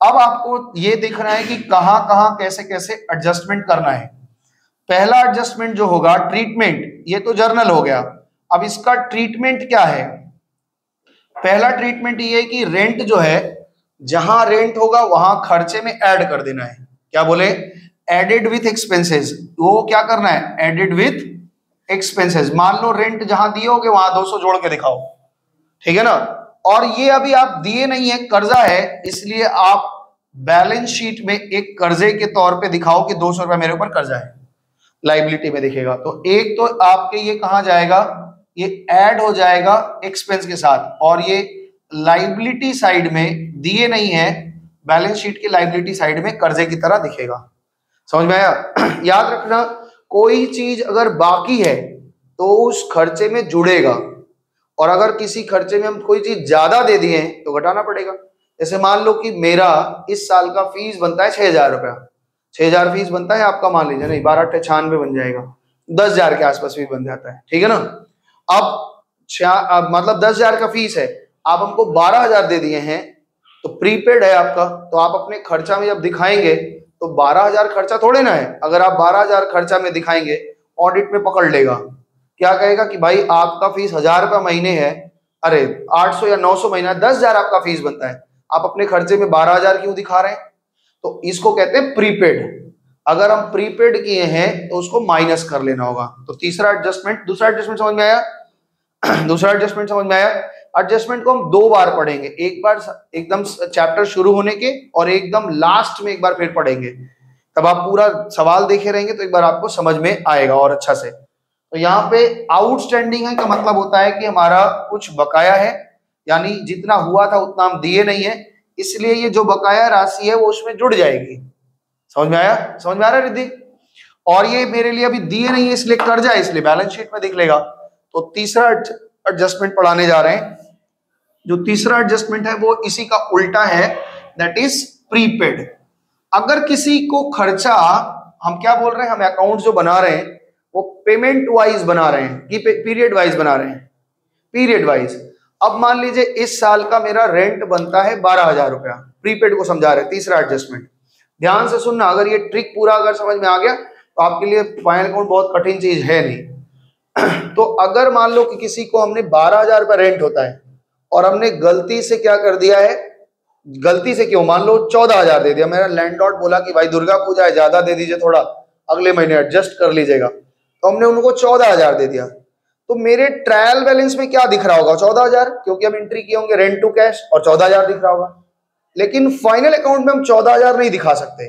अब आपको ये दिख रहा है कि कहां कहां कैसे कैसे एडजस्टमेंट करना है। पहला एडजस्टमेंट जो होगा ट्रीटमेंट, ये तो जर्नल हो गया। अब इसका ट्रीटमेंट क्या है, पहला ट्रीटमेंट ये है कि रेंट जो है, जहां रेंट होगा वहां खर्चे में ऐड कर देना है। क्या बोले, एडेड विथ एक्सपेंसेस। वो क्या करना है, एडेड विथ एक्सपेंसेस। मान लो रेंट जहां दिए होगे वहां 200 जोड़ के दिखाओ, ठीक है ना। और ये अभी आप दिए नहीं है, कर्जा है, इसलिए आप बैलेंस शीट में एक कर्जे के तौर पे दिखाओ कि 200 रुपया मेरे ऊपर कर्जा है, लाइबिलिटी में दिखेगा। तो एक तो आपके ये कहां जाएगा, ये ऐड हो जाएगा एक्सपेंस के साथ, और ये लाइबिलिटी साइड में दिए नहीं है, बैलेंस शीट की लाइबिलिटी साइड में कर्जे की तरह दिखेगा। समझ में आया। याद रखना, कोई चीज अगर बाकी है तो उस खर्चे में जुड़ेगा, और अगर किसी खर्चे में हम कोई चीज ज्यादा दे दिए तो घटाना पड़ेगा। जैसे मान लो कि मेरा इस साल का फीस बनता है 6,000 रुपया, 6,000 फीस बनता है आपका, मान लीजिए नहीं 12×8 = 96 बन जाएगा, 10,000 के आसपास भी बन जाता है, ठीक है ना। अब मतलब 10,000 का फीस है, आप हमको 12,000 दे दिए हैं, तो प्रीपेड है आपका, तो आप अपने खर्चा में जब दिखाएंगे तो 12,000 खर्चा थोड़े ना है। अगर आप 12,000 खर्चा में दिखाएंगे, ऑडिट में पकड़ लेगा, क्या कहेगा कि भाई आपका फीस 1,000 रुपया महीने है, अरे 800 या 900 महीना, 10,000 आपका फीस बनता है, आप अपने खर्चे में 12,000 क्यों दिखा रहे हैं। तो इसको कहते हैं प्रीपेड। अगर हम प्रीपेड किए हैं तो उसको माइनस कर लेना होगा। तो तीसरा एडजस्टमेंट, दूसरा एडजस्टमेंट समझ में आया? दूसरा एडजस्टमेंट समझ में आया? एडजस्टमेंट को हम 2 बार पढ़ेंगे, एक बार एकदम चैप्टर शुरू होने के और एकदम लास्ट में एक बार फिर पढ़ेंगे, तब आप पूरा सवाल देखे रहेंगे तो एक बार आपको समझ में आएगा और अच्छा से। तो यहाँ पे आउटस्टैंडिंग है का मतलब होता है कि हमारा कुछ बकाया है, यानी जितना हुआ था उतना हम दिए नहीं है, इसलिए ये जो बकाया राशि है वो उसमें जुड़ जाएगी। समझ में आया? समझ में आ रहा है रिद्धि? और ये मेरे लिए अभी दिए नहीं है इसलिए कर्जा है, इसलिए बैलेंस शीट में दिख लेगा। तो तीसरा एडजस्टमेंट पढ़ाने जा रहे हैं। जो तीसरा एडजस्टमेंट है वो इसी का उल्टा है, दैट इज प्रीपेड। अगर किसी को खर्चा, हम क्या बोल रहे हैं, हम अकाउंट जो बना रहे हैं वो पेमेंट वाइज बना रहे हैं कि पीरियड वाइज बना रहे हैं? Period wise. अब मान लीजिए इस साल का मेरा रेंट बनता है 12,000 रुपया, प्रीपेड को समझा रहे हैं, तीसरा एडजस्टमेंट। ध्यान से सुनना, अगर ये ट्रिक पूरा अगर समझ में आ गया तो आपके लिए फाइनल अकाउंट बहुत कठिन चीज है नहीं। तो अगर मान लो कि किसी को हमने 12,000 रुपया रेंट होता है और हमने गलती से क्या कर दिया है, गलती से क्यों, मान लो 14,000 दे दिया, मेरा लैंडलॉर्ड बोला कि भाई दुर्गा पूजा है, ज्यादा दे दीजिए, थोड़ा अगले महीने एडजस्ट कर लीजिएगा, तो हमने उनको 14,000 दे दिया। तो मेरे ट्रायल बैलेंस में क्या दिख रहा होगा? 14,000, क्योंकि हम एंट्री किए होंगे रेंट टू कैश, और 14,000 दिख रहा होगा। लेकिन फाइनल अकाउंट में हम 14,000 नहीं दिखा सकते।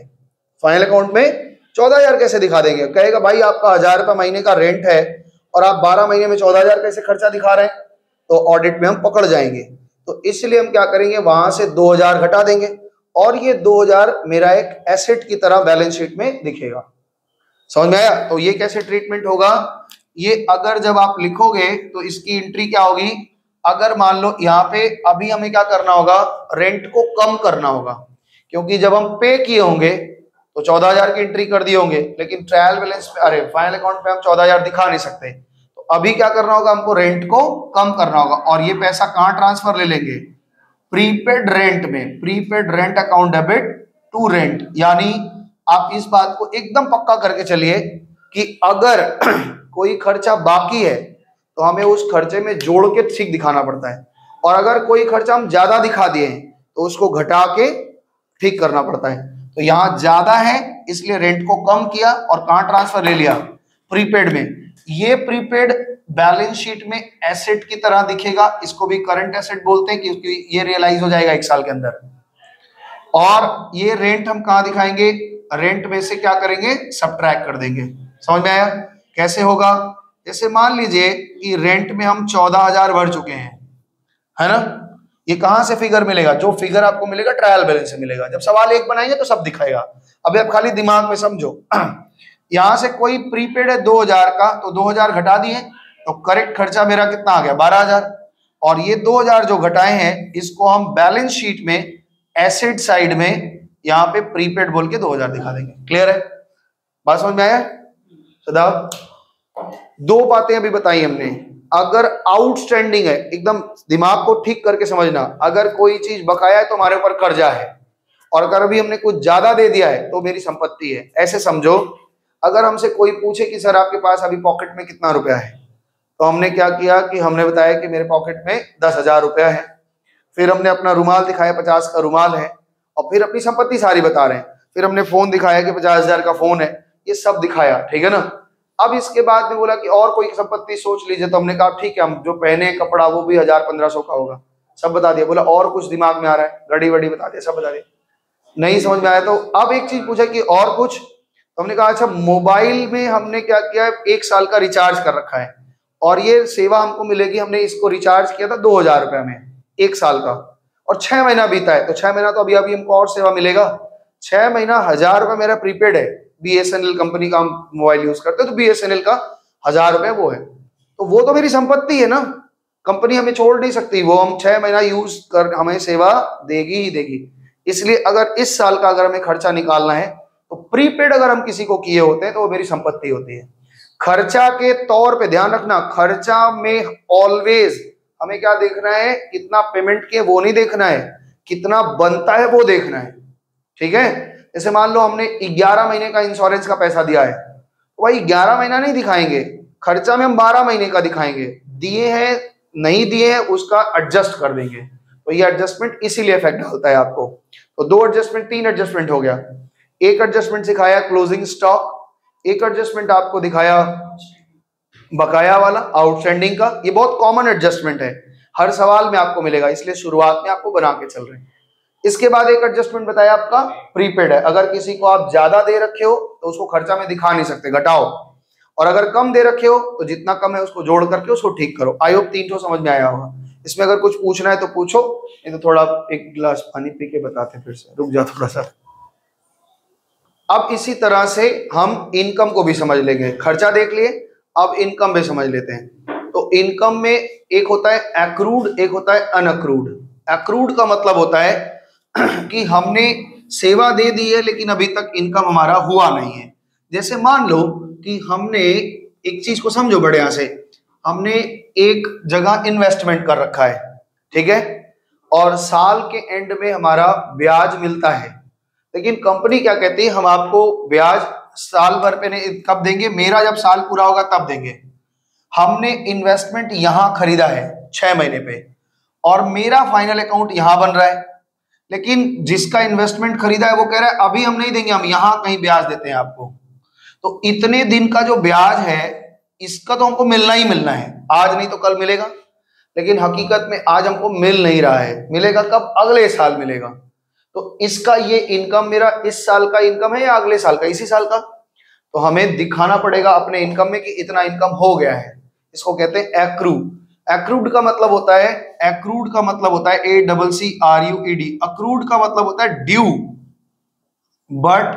फाइनल अकाउंट में 14,000 कैसे दिखा देंगे? कहेगा भाई आपका 1,000 रुपया महीने का रेंट है और आप 12 महीने में 14,000 कैसे खर्चा दिखा रहे हैं, तो ऑडिट में हम पकड़ जाएंगे। तो इसलिए हम क्या करेंगे, वहां से 2,000 घटा देंगे और ये 2,000 मेरा एक एसेट की तरह बैलेंस शीट में दिखेगा। समझ में आया? तो ये कैसे ट्रीटमेंट होगा, ये अगर जब आप लिखोगे तो इसकी एंट्री क्या होगी, अगर मान लो यहाँ पे अभी हमें क्या करना होगा, रेंट को कम करना होगा, क्योंकि जब हम पे किए होंगे तो 14,000 की एंट्री कर दिए होंगे, लेकिन ट्रायल बैलेंस पे, अरे फाइनल अकाउंट पे हम 14,000 दिखा नहीं सकते। तो अभी क्या करना होगा, हमको रेंट को कम करना होगा, और ये पैसा कहाँ ट्रांसफर ले लेंगे, प्रीपेड रेंट में, prepaid rent account debit to rent. यानी आप इस बात को एकदम पक्का करके चलिए कि अगर कोई खर्चा बाकी है तो हमें उस खर्चे में जोड़ के ठीक दिखाना पड़ता है, और अगर कोई खर्चा हम ज्यादा दिखा दिए तो उसको घटा के ठीक करना पड़ता है। तो यहाँ ज्यादा है इसलिए रेंट को कम किया और कहाँ ट्रांसफर ले लिया, प्रीपेड में। ये प्रीपेड बैलेंस शीट में एसेट की तरह दिखेगा, इसको भी करंट एसेट बोलते हैं क्योंकि ये रियलाइज हो जाएगा 1 साल के अंदर। और ये रेंट हम कहाँ दिखाएंगे, रेंट में से क्या करेंगे, सब्ट्रैक्ट कर देंगे। समझ में आया? कैसे होगा, जैसे मान लीजिए कि रेंट में हम 14,000 भर चुके हैं, है ना। ये कहां से फिगर मिलेगा, जो फिगर आपको मिलेगा ट्रायल बैलेंस से मिलेगा। जब सवाल एक बनाएंगे तो सब दिखाएगा। अभी आप खाली दिमाग में समझो। यहां से कोई प्रीपेड है 2,000 का, तो 2,000 घटा दिए तो करेक्ट खर्चा मेरा कितना आ गया, 12,000। और ये 2,000 जो घटाए हैं इसको हम बैलेंस शीट में एसेट साइड में यहाँ पे प्रीपेड बोल के 2,000 दिखा देंगे। क्लियर है? बात समझ में आया? सदा 2 बातें अभी बताई हमने। अगर आउटस्टैंडिंग है, एकदम दिमाग को ठीक करके समझना, अगर कोई चीज बकाया है तो हमारे ऊपर कर्जा है, और अगर अभी हमने कुछ ज्यादा दे दिया है तो मेरी संपत्ति है। ऐसे समझो, अगर हमसे कोई पूछे कि सर आपके पास अभी पॉकेट में कितना रुपया है, तो हमने क्या किया कि हमने बताया कि मेरे पॉकेट में 10,000 रुपया है। फिर हमने अपना रुमाल दिखाया, 50 का रुमाल है, और फिर अपनी संपत्ति सारी बता रहे हैं। फिर हमने फोन दिखाया कि 50,000 का फोन है, ये सब दिखाया, ठीक है ना। अब इसके बाद में बोला कि और कोई संपत्ति सोच लीजिए, तो हमने कहा ठीक है, हम जो पहने कपड़ा वो भी 1,000-1,500 का होगा, सब बता दिया। बोला और कुछ दिमाग में आ रहा है, घड़ी वड़ी बता दिया, सब बता दिया। नहीं समझ में आया तो अब एक चीज पूछा कि और कुछ, तो हमने कहा अच्छा मोबाइल में हमने क्या किया, 1 साल का रिचार्ज कर रखा है, और ये सेवा हमको मिलेगी, हमने इसको रिचार्ज किया था 2,000 रुपया में 1 साल का, और 6 महीना बीता है, तो 6 महीना तो अभी अभी हमको और सेवा मिलेगा। 6 महीना 1,000 रुपया मेरा प्रीपेड है, BSNL कंपनी का मोबाइल यूज करते हैं, तो BSNL का 1,000 रुपया वो है, तो वो तो मेरी संपत्ति है ना। कंपनी हमें छोड़ नहीं सकती, वो हम 6 महीना यूज कर हमें सेवा देगी ही देगी। इसलिए अगर इस साल का अगर हमें खर्चा निकालना है तो प्रीपेड अगर हम किसी को किए होते हैं तो वो मेरी संपत्ति होती है। खर्चा के तौर पे ध्यान रखना, खर्चा में ऑलवेज हमें क्या देखना है, कितना पेमेंट किए वो नहीं देखना है, कितना बनता है वो देखना है। ठीक है, जैसे मान लो हमने 11 महीने का इंश्योरेंस का पैसा दिया है, तो भाई 11 महीना नहीं दिखाएंगे, खर्चा में हम 12 महीने का दिखाएंगे, दिए हैं नहीं दिए हैं उसका एडजस्ट कर देंगे। तो ये एडजस्टमेंट इसीलिए इफेक्ट डालता है आपको। तो 2 एडजस्टमेंट 3 एडजस्टमेंट हो गया। एक एडजस्टमेंट सिखाया क्लोजिंग स्टॉक, एक एडजस्टमेंट आपको दिखाया बकाया वाला आउटस्टैंडिंग का। ये बहुत कॉमन एडजस्टमेंट है, हर सवाल में आपको मिलेगा, इसलिए शुरुआत में आपको बना के चल रहे हैं। इसके बाद एक एडजस्टमेंट बताया आपका प्रीपेड है। अगर किसी को आप ज्यादा दे रखे हो तो उसको खर्चा में दिखा नहीं सकते, घटाओ, और अगर कम दे रखे हो तो जितना कम है उसको जोड़ करके उसको ठीक करो। आई होप 3 समझ में आया होगा। इसमें अगर कुछ पूछना है तो पूछो, नहीं तो थोड़ा एक गिलास पानी पी के बताते, फिर से रुक जा थोड़ा सा। अब इसी तरह से हम इनकम को भी समझ लेंगे। खर्चा देख लिए, अब इनकम भी समझ लेते हैं। तो इनकम में एक होता है एक्रूड, एक होता है अनअक्रूड। एक्रूड का मतलब होता है कि हमने सेवा दे दी है लेकिन अभी तक इनकम हमारा हुआ नहीं है। जैसे मान लो कि हमने एक चीज को समझो बड़े यहां से, हमने एक जगह इन्वेस्टमेंट कर रखा है, ठीक है, और साल के एंड में हमारा ब्याज मिलता है, लेकिन कंपनी क्या कहती है, हम आपको ब्याज साल भर पे नहीं, कब देंगे, मेरा जब साल पूरा होगा तब देंगे। हमने इन्वेस्टमेंट यहां खरीदा है 6 महीने पे और मेरा फाइनल अकाउंट यहां बन रहा है, लेकिन जिसका इन्वेस्टमेंट खरीदा है वो कह रहा है अभी हम नहीं देंगे, हम यहां कहीं ब्याज देते हैं आपको। तो इतने दिन का जो ब्याज है इसका तो हमको मिलना ही मिलना है, आज नहीं तो कल मिलेगा, लेकिन हकीकत में आज हमको मिल नहीं रहा है, मिलेगा कब, अगले साल मिलेगा। तो इसका ये इनकम मेरा इस साल का इनकम है या अगले साल का, इसी साल का। तो हमें दिखाना पड़ेगा अपने इनकम में कि इतना इनकम हो गया है, इसको कहते हैं एक्रू। एक्रूड का मतलब होता है, एक्रूड का मतलब होता है ACCRUED, अक्रूड का मतलब होता है ड्यू बट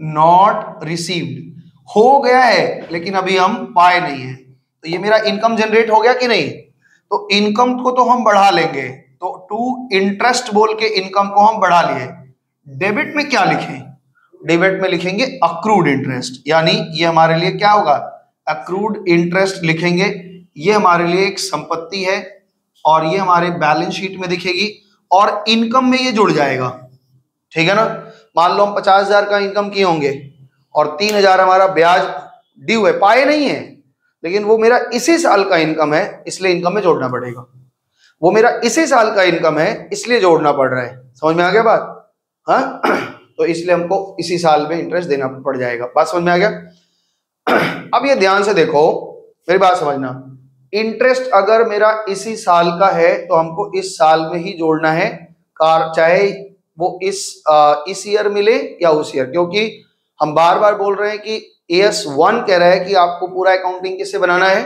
नॉट रिसीव्ड, हो गया है लेकिन अभी हम पाए नहीं है। तो ये मेरा इनकम जनरेट हो गया कि नहीं, तो इनकम को तो हम बढ़ा लेंगे, तो टू इंटरेस्ट बोल के इनकम को हम बढ़ा लिए। डेबिट में क्या लिखें, डेबिट में लिखेंगे अक्रूड इंटरेस्ट, यानी ये हमारे लिए क्या होगा, अक्रूड इंटरेस्ट लिखेंगे। ये हमारे लिए एक संपत्ति है और ये हमारे बैलेंस शीट में दिखेगी और इनकम में ये जुड़ जाएगा, ठीक है ना। मान लो हम 50,000 का इनकम किए होंगे और 3,000 हमारा ब्याज ड्यू है, पाए नहीं है, लेकिन वो मेरा इसी साल का इनकम है इसलिए इनकम में जोड़ना पड़ेगा। वो मेरा इसी साल का इनकम है इसलिए जोड़ना पड़ रहा है, समझ में आ गया बात, हाँ। तो इसलिए हमको इसी साल में इंटरेस्ट देना पड़ जाएगा, बात समझ में आ गया। अब ये ध्यान से देखो, मेरी बात समझना, इंटरेस्ट अगर मेरा इसी साल का है तो हमको इस साल में ही जोड़ना है, चाहे वो इस ईयर मिले या उस ईयर, क्योंकि हम बार बार बोल रहे हैं कि AS1 कह रहा है कि आपको पूरा अकाउंटिंग किससे बनाना है,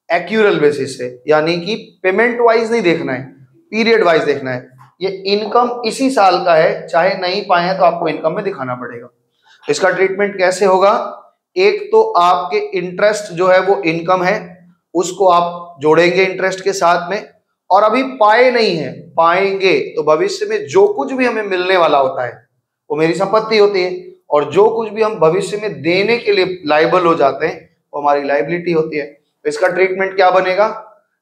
एक्यूरल बेसिस से, यानी कि पेमेंट वाइज नहीं देखना है, पीरियड वाइज देखना है। ये इनकम इसी साल का है, चाहे नहीं पाए हैं तो आपको इनकम में दिखाना पड़ेगा। तो इसका ट्रीटमेंट कैसे होगा, एक तो आपके इंटरेस्ट जो है वो इनकम है, उसको आप जोड़ेंगे इंटरेस्ट के साथ में, और अभी पाए नहीं है, पाएंगे तो भविष्य में जो कुछ भी हमें मिलने वाला होता है वो मेरी संपत्ति होती है, और जो कुछ भी हम भविष्य में देने के लिए लायबल हो जाते हैं वो हमारी लायबिलिटी होती है। तो इसका ट्रीटमेंट क्या बनेगा,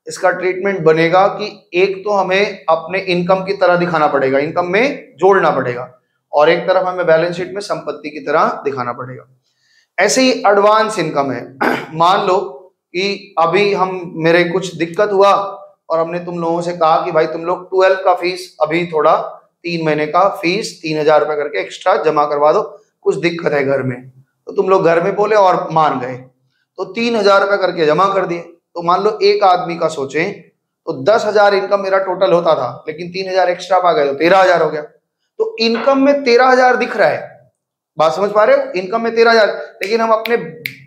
इसका ट्रीटमेंट बनेगा कि एक तो हमें अपने इनकम की तरह दिखाना पड़ेगा, इनकम में जोड़ना पड़ेगा, और एक तरफ हमें बैलेंस शीट में संपत्ति की तरह दिखाना पड़ेगा। ऐसे ही एडवांस इनकम है। मान लो कि अभी हम, मेरे कुछ दिक्कत हुआ और हमने तुम लोगों से कहा कि भाई तुम लोग 12 का फीस अभी थोड़ा 3 महीने का फीस 3,000 रुपए करके एक्स्ट्रा जमा करवा दो, कुछ दिक्कत है घर में, तो तुम लोग घर में बोले और मान गए, तो 3,000 रुपए करके जमा कर दिए। तो मान लो एक आदमी का सोचें तो 10,000 इनकम मेरा टोटल होता था, लेकिन 3,000 एक्स्ट्रा पा गए तो 13,000 हो गया। तो इनकम में 13,000 दिख रहा है, बात समझ पा रहे हो, इनकम में 13,000, लेकिन हम अपने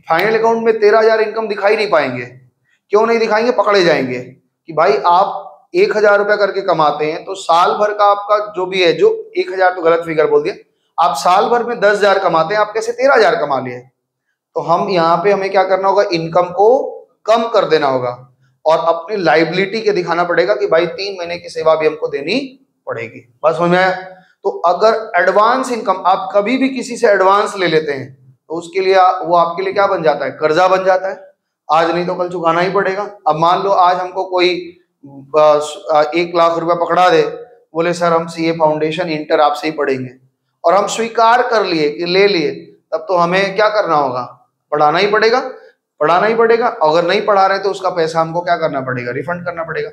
फाइनल अकाउंट में 13,000 इनकम दिखाई नहीं पाएंगे। क्यों नहीं दिखाएंगे, पकड़े जाएंगे कि भाई आप 1,000 रुपए करके कमाते हैं तो साल भर का आपका जो भी है, जो 1,000 तो गलत फिगर बोल दिया, आप साल भर में 10,000 कमाते हैं, आप कैसे 13,000 कमा लिए। तो हम यहाँ पे हमें क्या करना होगा, इनकम को कम कर देना होगा और अपनी लाइबिलिटी के दिखाना पड़ेगा कि भाई 3 महीने की सेवा भी हमको देनी पड़ेगी। बस समझ में आया? तो अगर एडवांस इनकम आप कभी भी किसी से एडवांस ले लेते हैं तो उसके लिए वो आपके लिए क्या बन जाता है? कर्जा बन जाता है। आज नहीं तो कल चुकाना ही पड़ेगा। अब मान लो आज हमको कोई 1 लाख रुपया पकड़ा दे, बोले सर हम सीए फाउंडेशन इंटर आपसे ही पढ़ेंगे, और हम स्वीकार कर लिए कि ले लिए, तब तो हमें क्या करना होगा? पढ़ाना ही पड़ेगा, पढ़ाना ही पड़ेगा। अगर नहीं पढ़ा रहे तो उसका पैसा हमको क्या करना पड़ेगा? रिफंड करना पड़ेगा।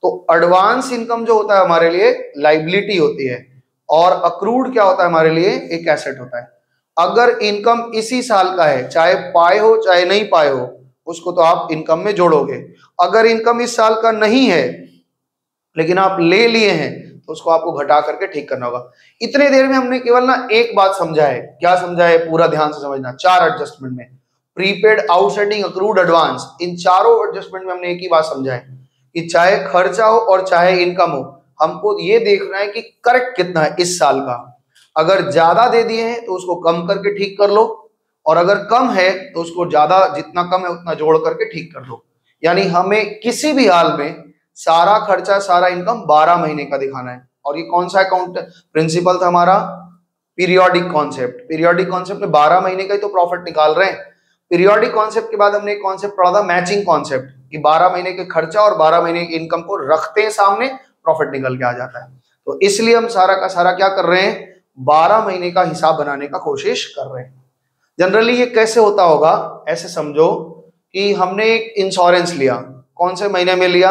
तो एडवांस इनकम जो होता है हमारे लिए लाइबिलिटी होती है, और अक्रूड क्या होता है हमारे लिए? एक एसेट होता है। अगर इनकम इसी साल का है, चाहे पाए हो चाहे नहीं पाए हो, उसको तो आप इनकम में जोड़ोगे। अगर इनकम इस साल का नहीं है लेकिन आप ले लिए हैं तो उसको आपको घटा करके ठीक करना होगा। इतने देर में हमने केवल ना एक बात समझा है। क्या समझा है? पूरा ध्यान से समझना। 4 एडजस्टमेंट में प्रीपेड, आउटस्टैंडिंग, अक्रूड, एडवांस, इन चारों एडजस्टमेंट में हमने एक ही बात समझा है कि चाहे खर्चा हो और चाहे इनकम हो, हमको ये देखना है कि करेक्ट कितना है इस साल का। अगर ज्यादा दे दिए हैं तो उसको कम करके ठीक कर लो, और अगर कम है तो उसको ज्यादा, जितना कम है उतना जोड़ करके ठीक कर लो। यानी हमें किसी भी हाल में सारा खर्चा सारा इनकम 12 महीने का दिखाना है। और ये कौन सा अकाउंट प्रिंसिपल था हमारा? Periodic concept. पीरियोडिक कॉन्सेप्ट में 12 महीने का ही तो प्रॉफिट निकाल रहे हैं। पीरियोडिक कॉन्सेप्ट के बाद हमने एक कॉन्सेप्ट पढ़ा था, मैचिंग कॉन्सेप्ट, कि 12 महीने के खर्चा और 12 महीने की इनकम को रखते हैं सामने, प्रॉफिट निकल के आ जाता है। तो इसलिए हम सारा का सारा क्या कर रहे हैं? 12 महीने का हिसाब बनाने का कोशिश कर रहे हैं। जनरली ये कैसे होता होगा? ऐसे समझो कि हमने एक इंश्योरेंस लिया। कौन से महीने में लिया?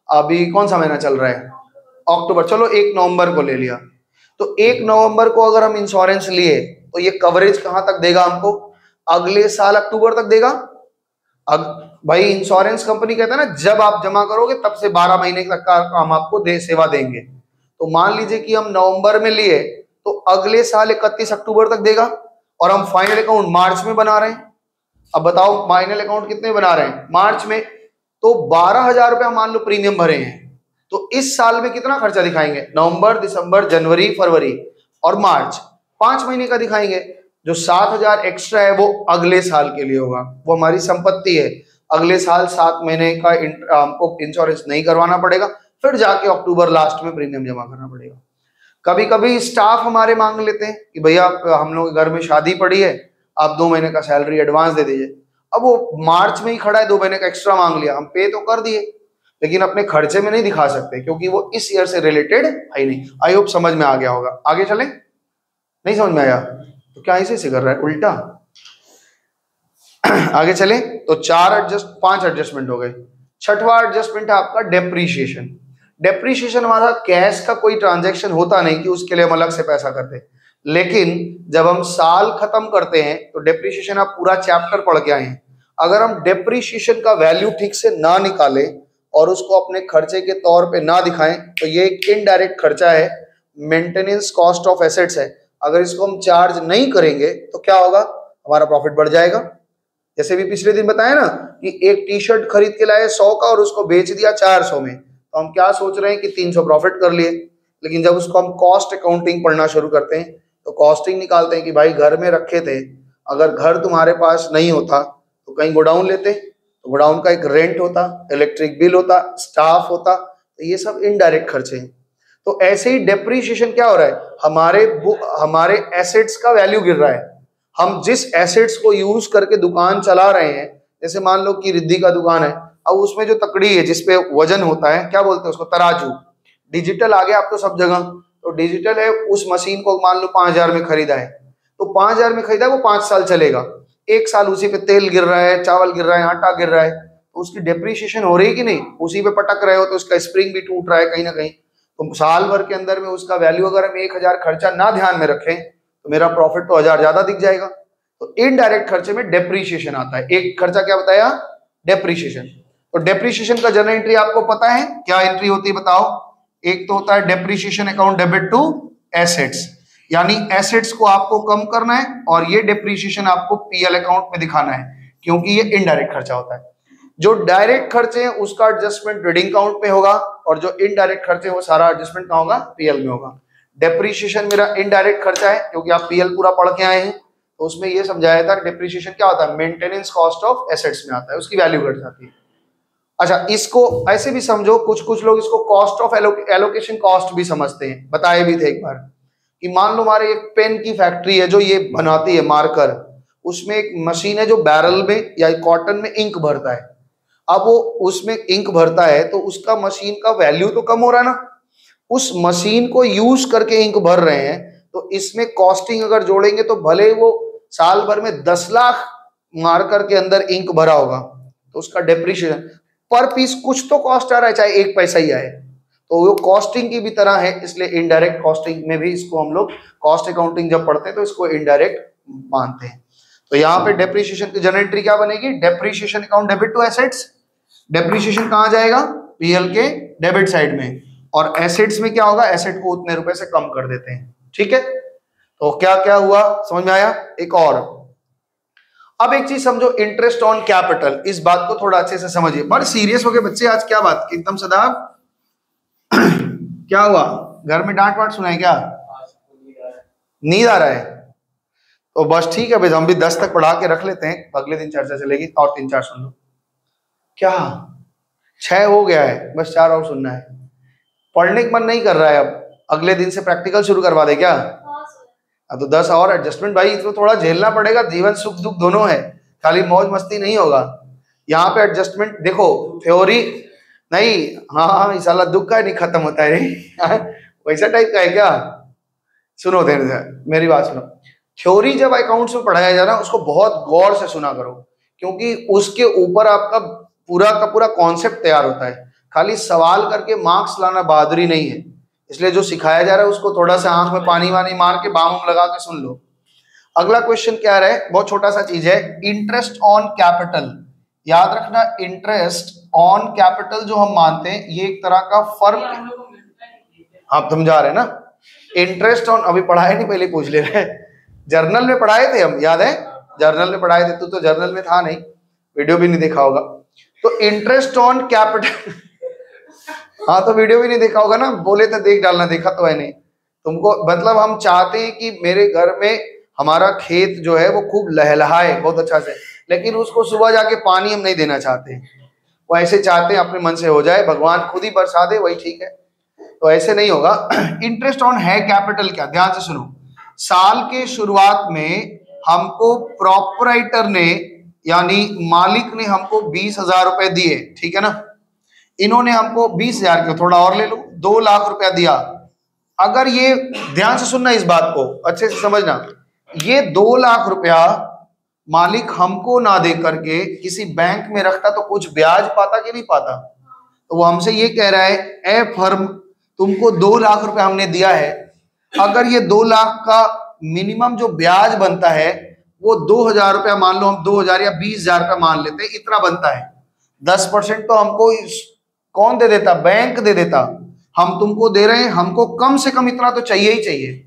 अभी कौन सा महीना चल रहा है? अक्टूबर। चलो 1 नवंबर को ले लिया। तो 1 नवंबर को अगर हम इंश्योरेंस लिए तो ये कवरेज कहां तक देगा हमको? अगले साल अक्टूबर तक देगा। भाई इंश्योरेंस कंपनी कहता है ना, जब आप जमा करोगे तब से 12 महीने तक का हम आपको सेवा देंगे। तो मान लीजिए कि हम नवंबर में लिए तो अगले साल 31 अक्टूबर तक देगा, और हम फाइनल अकाउंट मार्च में बना रहे हैं। अब बताओ फाइनल अकाउंट कितने बना रहे हैं? मार्च में। तो 12,000 रुपया मान लो प्रीमियम भरे हैं, तो इस साल में कितना खर्चा दिखाएंगे? नवंबर, दिसंबर, जनवरी, फरवरी और मार्च, 5 महीने का दिखाएंगे। जो 7,000 एक्स्ट्रा है वो अगले साल के लिए होगा, वो हमारी संपत्ति है। अगले साल 7 महीने का हमको इंश्योरेंस नहीं करवाना पड़ेगा, फिर जाके अक्टूबर लास्ट में प्रीमियम जमा करना पड़ेगा। कभी कभी स्टाफ हमारे मांग लेते हैं कि भैया हम लोग घर में शादी पड़ी है, आप 2 महीने का सैलरी एडवांस दे दीजिए। अब वो मार्च में ही खड़ा है, 2 महीने का एक्स्ट्रा मांग लिया, हम पे तो कर दिए लेकिन अपने खर्चे में नहीं दिखा सकते क्योंकि वो इस ईयर से रिलेटेड है ही नहीं। आई होप समझ में आ गया होगा। आगे चलें? नहीं समझ में आया तो क्या ऐसे कर रहा है उल्टा? आगे चले तो 5 एडजस्टमेंट हो गए। छठवां एडजस्टमेंट है आपका डेप्रीशिएशन। डेप्रीशिएशन हमारा कैश का कोई ट्रांजैक्शन होता नहीं कि उसके लिए हम अलग से पैसा करते, लेकिन जब हम साल खत्म करते हैं तो डेप्रीशिएशन आप पूरा चैप्टर पढ़ के आए हैं। अगर हम डेप्रीशिएशन का वैल्यू ठीक से ना निकालें और उसको अपने खर्चे के तौर पे ना दिखाएं तो ये एक इनडायरेक्ट खर्चा है, मेंटेनेंस कॉस्ट ऑफ एसेट्स है। अगर इसको हम चार्ज नहीं करेंगे तो क्या होगा? हमारा प्रॉफिट बढ़ जाएगा। जैसे भी पिछले दिन बताया ना कि एक टी शर्ट खरीद के लाए 100 का और उसको बेच दिया 400 में, तो हम क्या सोच रहे हैं कि 300 प्रॉफिट कर लिए। लेकिन जब उसको हम कॉस्ट अकाउंटिंग पढ़ना शुरू करते हैं तो कॉस्टिंग निकालते हैं कि भाई घर में रखे थे, अगर घर तुम्हारे पास नहीं होता तो कहीं गोडाउन लेते, तो गोडाउन का एक रेंट होता, इलेक्ट्रिक बिल होता, स्टाफ होता, तो ये सब इनडायरेक्ट खर्चे हैं। तो ऐसे ही डेप्रीशिएशन क्या हो रहा है? हमारे एसेट्स का वैल्यू गिर रहा है। हम जिस एसेट्स को यूज करके दुकान चला रहे हैं, जैसे मान लो कि रिद्धि का दुकान है, अब उसमें जो तकड़ी है जिसपे वजन होता है, क्या बोलते हैं उसको? तराजू। डिजिटल आ गया अब तो सब जगह, तो डिजिटल है, उस मशीन को मान लो 5,000 में खरीदा है, तो 5,000 में खरीदा है, वो 5 साल चलेगा। 1 साल उसी पे तेल गिर रहा है, चावल गिर रहा है, आटा गिर रहा है, तो उसकी डेप्रीशिएशन हो रही है कि नहीं? उसी पे पटक रहे हो तो उसका स्प्रिंग भी टूट रहा है कहीं ना कहीं। तो साल भर के अंदर में उसका वैल्यू अगर हम 1,000 खर्चा ना ध्यान में रखें तो मेरा प्रॉफिट तो 1,000 ज्यादा दिख जाएगा। तो इनडायरेक्ट खर्चे में डेप्रीशिएशन आता है। एक खर्चा क्या बताया? डेप्रीशिएशन। तो डेप्रीशिएशन का जर्नल एंट्री आपको पता है क्या एंट्री होती है? बताओ। एक तो होता है depreciation account debit to assets, यानी एसेट्स को आपको कम करना है और ये डेप्रीशिएशन आपको पीएल अकाउंट में दिखाना है क्योंकि ये इनडायरेक्ट खर्चा होता है। जो डायरेक्ट खर्चे हैं उसका एडजस्टमेंट ट्रेडिंग अकाउंट में होगा और जो इनडायरेक्ट खर्चे वो सारा एडजस्टमेंट कहां होगा? पीएल में होगा। डेप्रीशिएशन मेरा इनडायरेक्ट खर्चा है क्योंकि आप पीएल पूरा पढ़ के आए हैं, तो उसमें ये समझाया था डेप्रीशिएशन क्या होता है? मेंटेनेंस कॉस्ट ऑफ एसेट्स में आता है, उसकी वैल्यू घट जाती है। अच्छा, इसको ऐसे भी समझो, कुछ कुछ लोग इसको कॉस्ट ऑफ एलोकेशन कॉस्ट भी समझते हैं, बताए भी थे एक बार कि मान लो हमारे एक पेन की फैक्ट्री है जो ये बनाती है मार्कर, उसमें एक मशीन है जो बैरल में या कॉटन में इंक भरता है। अब वो उसमें इंक भरता है तो उसका मशीन का वैल्यू तो कम हो रहा है ना, उस मशीन को यूज करके इंक भर रहे हैं, तो इसमें कॉस्टिंग अगर जोड़ेंगे तो भले वो साल भर में 10 लाख मार्कर के अंदर इंक भरा होगा, तो उसका डेप्रिशिएशन पर पीस कुछ तो कॉस्ट आ रहा है, चाहे 1 पैसा ही आए, तो वो कॉस्टिंग की भी तरह है। इसलिए इनडायरेक्ट कॉस्टिंग में भी इसको हम लोग कॉस्ट अकाउंटिंग जब पढ़ते हैं तो इसको इनडायरेक्ट मानते हैं। तो यहाँ पे डेप्रिशिएशन की जनरल एंट्री क्या बनेगी, depreciation account debit to assets. Depreciation कहाँ जाएगा, पीएल के डेबिट साइड में, और एसेट्स में क्या होगा, एसेट को उतने रुपए से कम कर देते हैं। ठीक है, तो क्या क्या हुआ समझ में आया। एक और, अब एक चीज समझो, इंटरेस्ट ऑन कैपिटल, इस बात को थोड़ा अच्छे से समझिए। बड़े सीरियस हो गए बच्चे आज, क्या बात एकदम सदा क्या हुआ, घर में डांट वाट सुनाए क्या, नींद आ रहा है? तो बस ठीक है भाई, हम भी 10 तक पढ़ा के रख लेते हैं, अगले दिन चर्चा चलेगी, और 3-4 सुन लो। क्या 6 हो गया है, बस 4 और सुनना है। पढ़ने का मन नहीं कर रहा है, अब अगले दिन से प्रैक्टिकल शुरू करवा दे क्या? तो 10 और एडजस्टमेंट भाई, तो थोड़ा झेलना पड़ेगा, जीवन सुख दुख दोनों है, खाली मौज मस्ती नहीं होगा। यहाँ पे एडजस्टमेंट देखो, थ्योरी नहीं, हाँ साला दुख का नहीं खत्म होता है वैसा टाइप का है क्या? सुनो देर से मेरी बात सुनो, थ्योरी जब अकाउंट्स में पढ़ाया जा रहा है उसको बहुत गौर से सुना करो, क्योंकि उसके ऊपर आपका पूरा का पूरा कॉन्सेप्ट तैयार होता है। खाली सवाल करके मार्क्स लाना बहादुरी नहीं है, इसलिए जो सिखाया जा रहा है उसको थोड़ा सा आंख में पानी वानी मार के बाम लगा के सुन लो। अगला क्वेश्चन क्या रहा है, बहुत छोटा सा चीज है, इंटरेस्ट ऑन कैपिटल। याद रखना, इंटरेस्ट ऑन कैपिटल जो हम मानते हैं ये एक तरह का फर्क, आप समझा रहे हैं ना। इंटरेस्ट ऑन अभी पढ़ाए नहीं, पहले पूछ ले रहे, जर्नल में पढ़ाए थे हम, याद है जर्नल में पढ़ाए थे, तू तो जर्नल में था नहीं, वीडियो भी नहीं देखा होगा। तो इंटरेस्ट ऑन कैपिटल हाँ तो वीडियो भी नहीं देखा होगा ना, बोले तो देख डालना, देखा तो है नहीं तुमको। मतलब हम चाहते हैं कि मेरे घर में हमारा खेत जो है वो खूब लहलहाए बहुत अच्छा से, लेकिन उसको सुबह जाके पानी हम नहीं देना चाहते, वो ऐसे चाहते हैं अपने मन से हो जाए, भगवान खुद ही बरसा दे वही ठीक है, तो ऐसे नहीं होगा। इंटरेस्ट ऑन है कैपिटल क्या, ध्यान से सुनो। साल के शुरुआत में हमको प्रॉपराइटर ने यानी मालिक ने हमको 20,000 रुपए दिए, ठीक है ना, इन्होंने हमको 20,000 के थोड़ा और ले लो 2 लाख रुपया दिया। अगर ये ध्यान से सुनना, इस बात को अच्छे से समझना, ये 2 लाख रुपया मालिक हमको ना दे करके किसी बैंक में रखता तो कुछ ब्याज पाता कि नहीं पाता? तो वो हमसे ये कह रहा है, ए फर्म तुमको 2 लाख रुपया हमने दिया है, अगर ये 2 लाख का मिनिमम जो ब्याज बनता है वो 2,000 रुपया, मान लो हम 2,000 या 20,000 रुपया मान लेते हैं, इतना बनता है, 10% तो हमको कौन दे देता, बैंक दे देता, हम तुमको दे रहे हैं, हमको कम से कम इतना तो चाहिए ही चाहिए।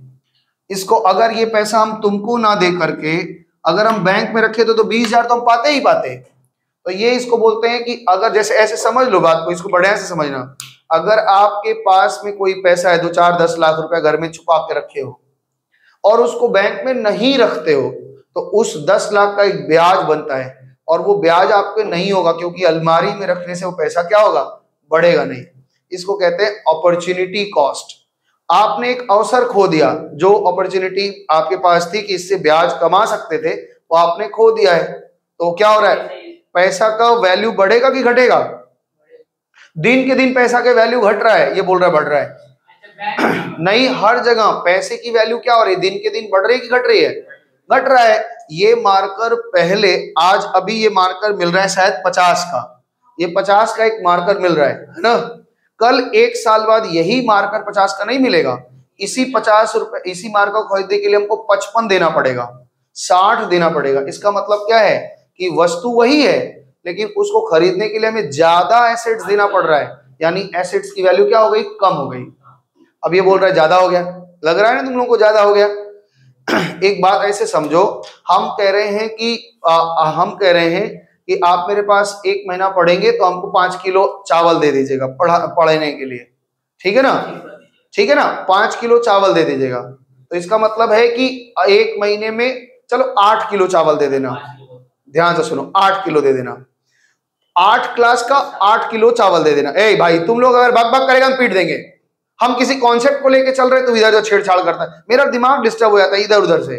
इसको अगर ये पैसा हम तुमको ना दे करके अगर हम बैंक में रखे तो 20,000 तो हम पाते ही पाते। तो ये इसको बोलते हैं कि अगर, जैसे ऐसे समझ लो बात को, इसको बढ़िया से समझना, अगर आपके पास में कोई पैसा है 2-4-10 लाख रुपया घर में छुपा के रखे हो और उसको बैंक में नहीं रखते हो, तो उस 10 लाख का एक ब्याज बनता है, और वो ब्याज आपके नहीं होगा क्योंकि अलमारी में रखने से वो पैसा क्या होगा, बढ़ेगा नहीं। इसको कहते हैं अपॉर्चुनिटी कॉस्ट। आपने एक अवसर खो दिया, जो अपॉर्चुनिटी आपके पास थी कि इससे ब्याज कमा सकते थे, वो आपने खो दिया है, तो क्या हो रहा है, पैसा का वैल्यू बढ़ेगा कि घटेगा? दिन के दिन पैसा का वैल्यू घट रहा है, ये बोल रहा है बढ़ रहा है नहीं, हर जगह पैसे की वैल्यू क्या हो रही है, दिन के दिन बढ़ रही है कि घट रही है? घट रहा है। ये मार्कर पहले, आज अभी ये मार्कर मिल रहा है शायद 50 का, ये 50 का एक मार्कर मिल रहा है ना, कल 1 साल बाद यही मार्कर 50 का नहीं मिलेगा, इसी 50 रुपए, इसी मार्कर को खरीदने के लिए हमको 55 देना पड़ेगा, 60 देना पड़ेगा। इसका मतलब क्या है कि वस्तु वही है लेकिन उसको खरीदने के लिए हमें ज्यादा एसेट्स देना पड़ रहा है, यानी एसेट्स की वैल्यू क्या हो गई, कम हो गई। अब ये बोल रहा है ज्यादा हो गया, लग रहा है ना तुम लोगों को ज्यादा हो गया। एक बात ऐसे समझो, हम कह रहे हैं कि आप मेरे पास 1 महीना पढ़ेंगे तो हमको 5 किलो चावल दे दीजिएगा पढ़ने के लिए, ठीक है ना, ठीक है ना, 5 किलो चावल दे दीजिएगा। तो इसका मतलब है कि 1 महीने में चलो 8 किलो चावल दे देना, ध्यान से सुनो, 8 किलो दे देना। 8 क्लास का 8 किलो चावल दे देना। ए भाई तुम लोग अगर बक बक करेगा हम पीट देंगे। हम किसी कॉन्सेप्ट को लेके चल रहे तो इधर जो छेड़छाड़ करता है, मेरा दिमाग डिस्टर्ब हो जाता है इधर उधर से।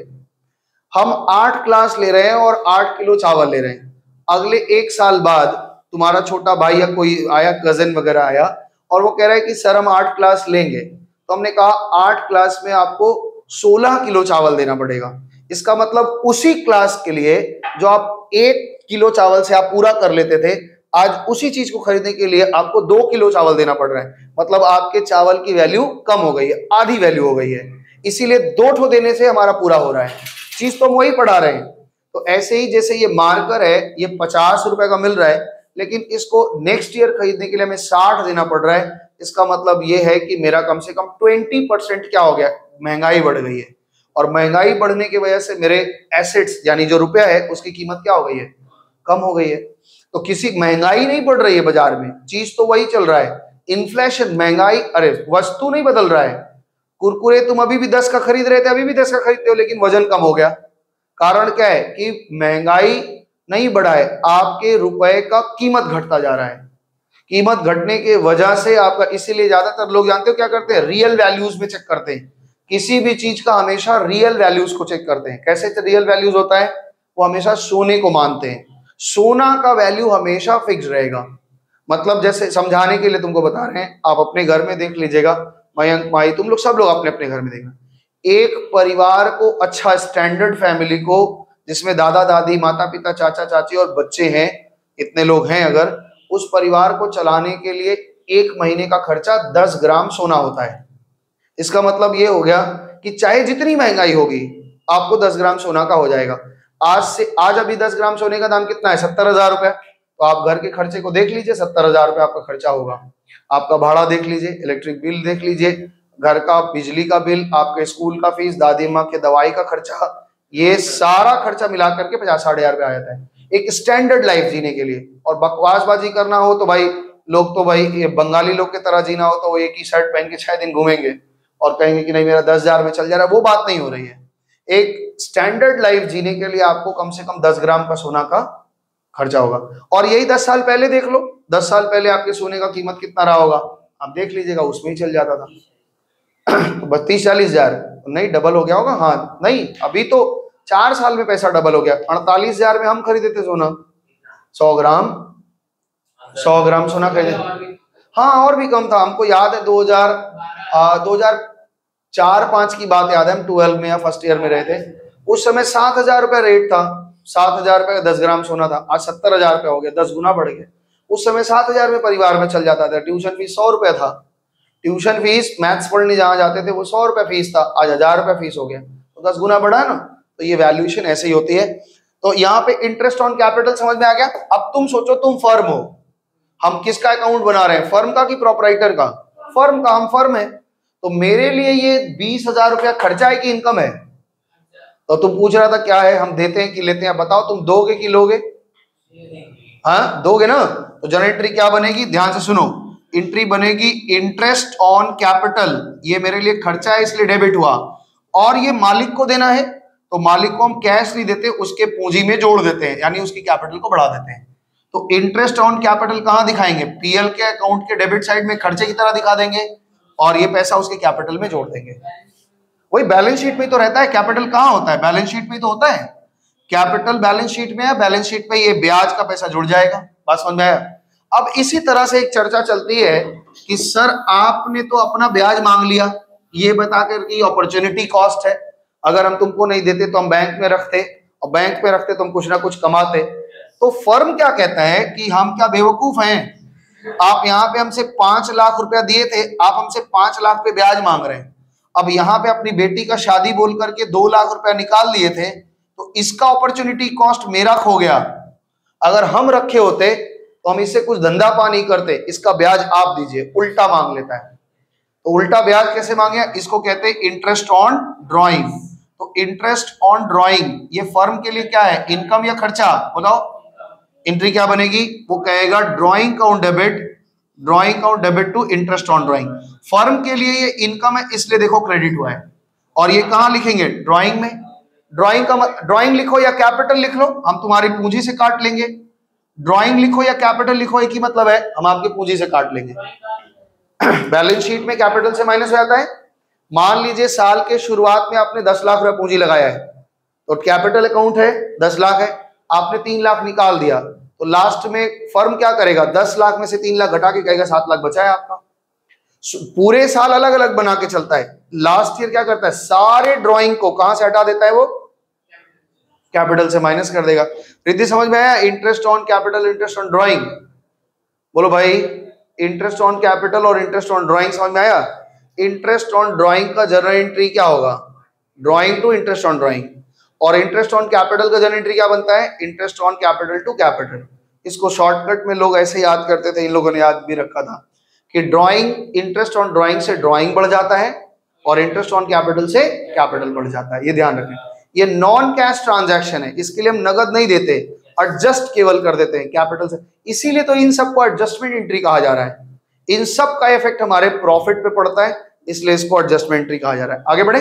हम 8 क्लास ले रहे हैं और 8 किलो चावल ले रहे हैं। अगले 1 साल बाद तुम्हारा छोटा भाई या कोई आया, कजन वगैरह आया, और वो कह रहा है कि सर हम 8 क्लास लेंगे, तो हमने कहा 8 क्लास में आपको 16 किलो चावल देना पड़ेगा। इसका मतलब उसी क्लास के लिए जो आप 1 किलो चावल से आप पूरा कर लेते थे, आज उसी चीज को खरीदने के लिए आपको 2 किलो चावल देना पड़ रहा है। मतलब आपके चावल की वैल्यू कम हो गई है, आधी वैल्यू हो गई है। इसीलिए 2 ठो देने से हमारा पूरा हो रहा है। चीज तो हम वही पढ़ा रहे हैं। तो ऐसे ही जैसे ये मार्कर है, ये 50 रुपए का मिल रहा है, लेकिन इसको नेक्स्ट ईयर खरीदने के लिए हमें 60 देना पड़ रहा है। इसका मतलब ये है कि मेरा कम से कम 20% क्या हो गया, महंगाई बढ़ गई है। और महंगाई बढ़ने की वजह से मेरे एसेट्स यानी जो रुपया है उसकी कीमत क्या हो गई है, कम हो गई है। तो किसी महंगाई नहीं बढ़ रही है बाजार में, चीज तो वही चल रहा है, इन्फ्लेशन, महंगाई। अरे वस्तु नहीं बदल रहा है। कुरकुरे तुम अभी भी 10 का खरीद रहे थे, अभी भी 10 का खरीदते हो, लेकिन वजन कम हो गया। कारण क्या है कि महंगाई नहीं बढ़ा है, आपके रुपए का कीमत घटता जा रहा है। कीमत घटने के वजह से आपका, इसीलिए ज्यादातर लोग जानते हो क्या करते हैं, रियल वैल्यूज में चेक करते हैं। किसी भी चीज का हमेशा रियल वैल्यूज को चेक करते हैं। कैसे रियल वैल्यूज होता है, वो हमेशा सोने को मानते हैं। सोना का वैल्यू हमेशा फिक्स रहेगा। मतलब जैसे समझाने के लिए तुमको बता रहे हैं, आप अपने घर में देख लीजिएगा, मयंक माई तुम लोग सब लोग अपने अपने घर में देखना, एक परिवार को, अच्छा स्टैंडर्ड फैमिली को, जिसमें दादा दादी, माता पिता, चाचा चाची और बच्चे हैं, इतने लोग हैं, अगर उस परिवार को चलाने के लिए 1 महीने का खर्चा 10 ग्राम सोना होता है। इसका मतलब ये हो गया कि चाहे जितनी महंगाई होगी आपको 10 ग्राम सोना का हो जाएगा। आज अभी 10 ग्राम सोने का दाम कितना है, 70,000 रुपए। तो आप घर के खर्चे को देख लीजिए, 70,000 रुपए आपका खर्चा होगा। आपका भाड़ा देख लीजिए, इलेक्ट्रिक बिल देख लीजिए, घर का बिजली का बिल, आपके स्कूल का फीस, दादी माँ के दवाई का खर्चा, ये सारा खर्चा मिला करके 50-60 हजार रुपये आ जाता है एक स्टैंडर्ड लाइफ जीने के लिए। और बकवासबाजी करना हो तो भाई लोग तो भाई ये बंगाली लोग की तरह जीना हो तो वो एक ही शर्ट पहन के 6 दिन घूमेंगे और कहेंगे कि नहीं मेरा 10,000 में चल जा रहा है। वो बात नहीं हो रही है। एक स्टैंडर्ड लाइफ जीने के लिए आपको कम से कम 10 ग्राम का सोना का खर्चा होगा। और यही 10 साल पहले देख लो, 10 साल पहले आपके सोने का कीमत कितना रहा होगा, आप देख लीजिएगा, उसमें ही चल जाता था। तो 32-40 हजार नहीं, डबल हो गया होगा। हाँ नहीं, अभी तो 4 साल में पैसा डबल हो गया। 48,000 में हम खरीदे थे सोना, 100 ग्राम सोना खरीदे। हाँ और भी कम था, हमको याद है 2004-05 की बात याद है, हम 12 में या फर्स्ट ईयर में रहे थे। उस समय 7,000 रुपये रेट था, 7,000 रुपये का 10 ग्राम सोना था। आज 70,000 रुपये हो गया, 10 गुना बढ़ गया। उस समय 7,000 में परिवार में चल जाता था। ट्यूशन फीस 100 रुपये था, ट्यूशन फीस मैथ्स पढ़ने जहाँ जाते थे वो 100 रुपये फीस था, आज 1,000 रुपये फीस हो गया, तो 10 गुना बढ़ा ना। तो ये वैल्यूएशन ऐसे ही होती है। तो यहाँ पे इंटरेस्ट ऑन कैपिटल समझ में आ गया। अब तुम सोचो, तुम फर्म हो, हम किसका अकाउंट बना रहे हैं, फर्म का कि प्रोपराइटर का, फर्म का। हम फर्म है, तो मेरे लिए ये 20,000 रुपया खर्चा है कि इनकम है। तो तुम पूछ रहा था क्या है, हम देते हैं कि लेते हैं, बताओ तुम दोगे कि लोगे? हाँ दोगे ना। तो जनरल एंट्री क्या बनेगी, ध्यान से सुनो, एंट्री बनेगी इंटरेस्ट ऑन कैपिटल। ये मेरे लिए खर्चा है इसलिए डेबिट हुआ, और ये मालिक को देना है, तो मालिक को हम कैश नहीं देते, उसके पूंजी में जोड़ देते हैं, यानी उसकी कैपिटल को बढ़ा देते हैं। तो इंटरेस्ट ऑन कैपिटल कहां दिखाएंगे, पीएल के अकाउंट के डेबिट साइड में खर्चे की तरह दिखा देंगे, और ये पैसा उसके कैपिटल में जोड़ देंगे। वही बैलेंस शीट में तो रहता है। कैपिटल कहाँ होता है, बैलेंस शीट में तो होता है। कैपिटल बैलेंस शीट में है, बैलेंस शीट में ये ब्याज का पैसा जुड़ जाएगा। बात समझ में आया? अब इसी तरह से एक चर्चा चलती है कि सर आपने तो अपना ब्याज मांग लिया, ये बताकर कि अपॉर्चुनिटी कॉस्ट है, अगर हम तुमको नहीं देते तो हम बैंक में रखते, और बैंक में रखते तो हम कुछ ना कुछ कमाते। तो फर्म क्या कहता है कि हम क्या बेवकूफ हैं, आप यहाँ पे हमसे 5 लाख रुपया दिए थे, आप हमसे 5 लाख पे ब्याज मांग रहे हैं। अब यहाँ पे अपनी बेटी का शादी बोल करके 2 लाख रुपया निकाल लिए थे, तो इसका अपॉर्चुनिटी कॉस्ट मेरा खो गया। अगर हम रखे होते तो हम इससे कुछ धंधा पा नहीं करते, इसका ब्याज आप दीजिए, उल्टा मांग लेता है। तो उल्टा ब्याज कैसे मांगे, इसको कहते हैं इंटरेस्ट ऑन ड्रॉइंग। तो इंटरेस्ट ऑन ड्रॉइंग ये फर्म के लिए क्या है, इनकम या खर्चा, बताओ। एंट्री क्या बनेगी, वो कहेगा drawing account debit to interest on drawing. Firm के लिए ये इनकम है, इसलिए देखो क्रेडिट हुआ है। और ये कहां लिखेंगे, ड्रॉइंग में। ड्रॉइंग लिखो या कैपिटल लिख लो, हम तुम्हारी पूंजी से काट लेंगे। ड्राइंग लिखो या कैपिटल लिखो एक ही मतलब है, हम आपकी पूंजी से काट लेंगे। बैलेंस शीट में कैपिटल से माइनस हो जाता है। मान लीजिए साल के शुरुआत में आपने 10 लाख रुपए पूंजी लगाया है, तो कैपिटल अकाउंट है 10 लाख है, आपने 3 लाख निकाल दिया, तो लास्ट में फर्म क्या करेगा, 10 लाख में से 3 लाख घटा के कहेगा 7 लाख बचा है आपका। पूरे साल अलग अलग बना के चलता है। लास्ट ईयर क्या करता है, सारे ड्राइंग को कहां से हटा देता है, वो कैपिटल से माइनस कर देगा। रिद्धि समझ में आया? Interest on capital, interest on drawing, बोलो भाई। इंटरेस्ट ऑन कैपिटल और इंटरेस्ट ऑन ड्राइंग समझ में आया? इंटरेस्ट ऑन ड्राइंग का जर्नल एंट्री क्या होगा, drawing to interest on drawing, और इंटरेस्ट ऑन कैपिटल का जर्नल एंट्री क्या बनता है, interest on capital to capital. इसको शॉर्टकट में लोग ऐसे याद करते थे, इन लोगों ने याद भी रखा था कि ड्राइंग, इंटरेस्ट ऑन ड्राइंग से ड्राइंग बढ़ जाता है और इंटरेस्ट ऑन कैपिटल से कैपिटल बढ़ जाता है। ये ध्यान रखें, ये नॉन कैश ट्रांजैक्शन है, इसके लिए हम नगद नहीं देते, एडजस्ट केवल कर देते हैं कैपिटल से। इसीलिए तो इन सबको एडजस्टमेंट एंट्री कहा जा रहा है। इन सब का इफेक्ट हमारे प्रॉफिट पे पड़ता है, इसलिए इसको एडजस्टमेंट एंट्री कहा जा रहा है। आगे बढ़े,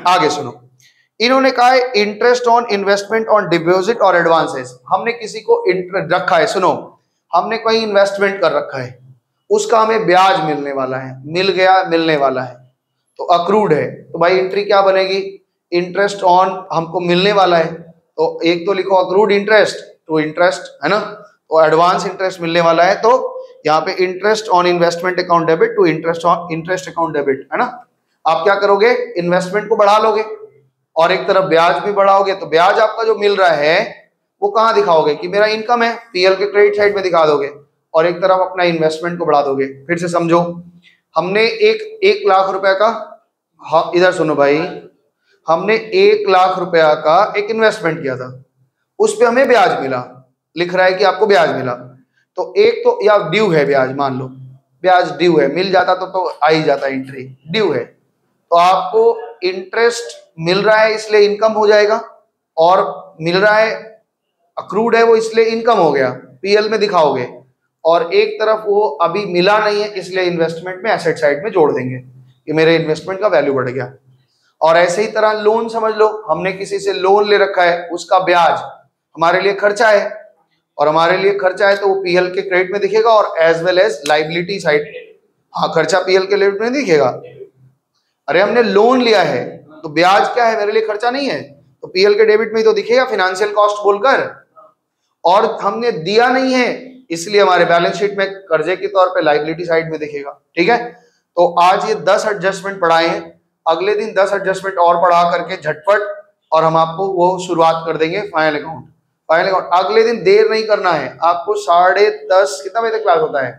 आगे सुनो। इन्होंने कहा है interest on investment on deposit और एडवांसेस। हमने किसी को रखा है, सुनो, हमने कोई इन्वेस्टमेंट कर रखा है, उसका हमें ब्याज मिलने वाला है, मिल गया, मिलने वाला है, तो अक्रूड है, तो भाई एंट्री क्या बनेगी, इंटरेस्ट ऑन हमको मिलने वाला है, तो एक तो लिखो अक्रूड इंटरेस्ट टू इंटरेस्ट, है ना, तो एडवांस इंटरेस्ट मिलने वाला है, तो यहाँ पे interest on investment account debit to interest on interest account debit, है ना। आप क्या करोगे, इन्वेस्टमेंट को बढ़ा लोगे और एक तरफ ब्याज भी बढ़ाओगे, तो ब्याज आपका जो मिल रहा है वो कहाँ दिखाओगे कि मेरा इनकम है, पीएल के क्रेडिट साइड में दिखा दोगे, और एक तरफ अपना इन्वेस्टमेंट को बढ़ा दोगे। फिर से समझो, हमने एक लाख रुपए का, हाँ इधर सुनो भाई, हमने 1 लाख रुपया का एक इन्वेस्टमेंट किया था, उस पे हमें ब्याज मिला, लिख रहा है कि आपको ब्याज मिला, तो एक तो या ड्यू है ब्याज, मान लो ब्याज ड्यू है, मिल जाता तो आ ही जाता एंट्री, ड्यू है, तो आपको इंटरेस्ट मिल रहा है इसलिए इनकम हो जाएगा, और मिल रहा है अक्रूड है वो इसलिए इनकम हो गया, पीएल में दिखाओगे, और एक तरफ वो अभी मिला नहीं है इसलिए इन्वेस्टमेंट में एसेट साइड में जोड़ देंगे कि मेरे इन्वेस्टमेंट का वैल्यू बढ़ गया। और ऐसे ही तरह लोन समझ लो, हमने किसी से लोन ले रखा है, उसका ब्याज हमारे लिए खर्चा है, और हमारे लिए खर्चा है तो वो पीएल के क्रेडिट में दिखेगा और as well as liability side, हाँ खर्चा पीएल के क्रेडिट में दिखेगा। अरे हमने लोन लिया है तो ब्याज क्या है, मेरे लिए खर्चा नहीं है, तो पीएल के डेबिट में ही तो दिखेगा फाइनेंशियल कॉस्ट बोलकर, और हमने दिया नहीं है इसलिए हमारे बैलेंस शीट में कर्जे के तौर पे लाइबिलिटी साइड में दिखेगा। ठीक है, तो आज ये 10 एडजस्टमेंट पढ़ाए हैं, अगले दिन 10 एडजस्टमेंट और पढ़ा करके झटपट, और हम आपको वो शुरुआत कर देंगे फाइनल अकाउंट। फाइनल अकाउंट अगले दिन देर नहीं करना है आपको, 10:30 कितना बजे तक क्लास होता है,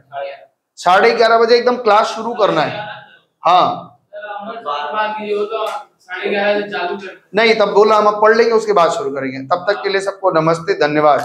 11:30 बजे एकदम क्लास शुरू करना है। हाँ नहीं, तब बोला हम अब पढ़ लेंगे उसके बाद शुरू करेंगे। तब तक के लिए सबको नमस्ते, धन्यवाद।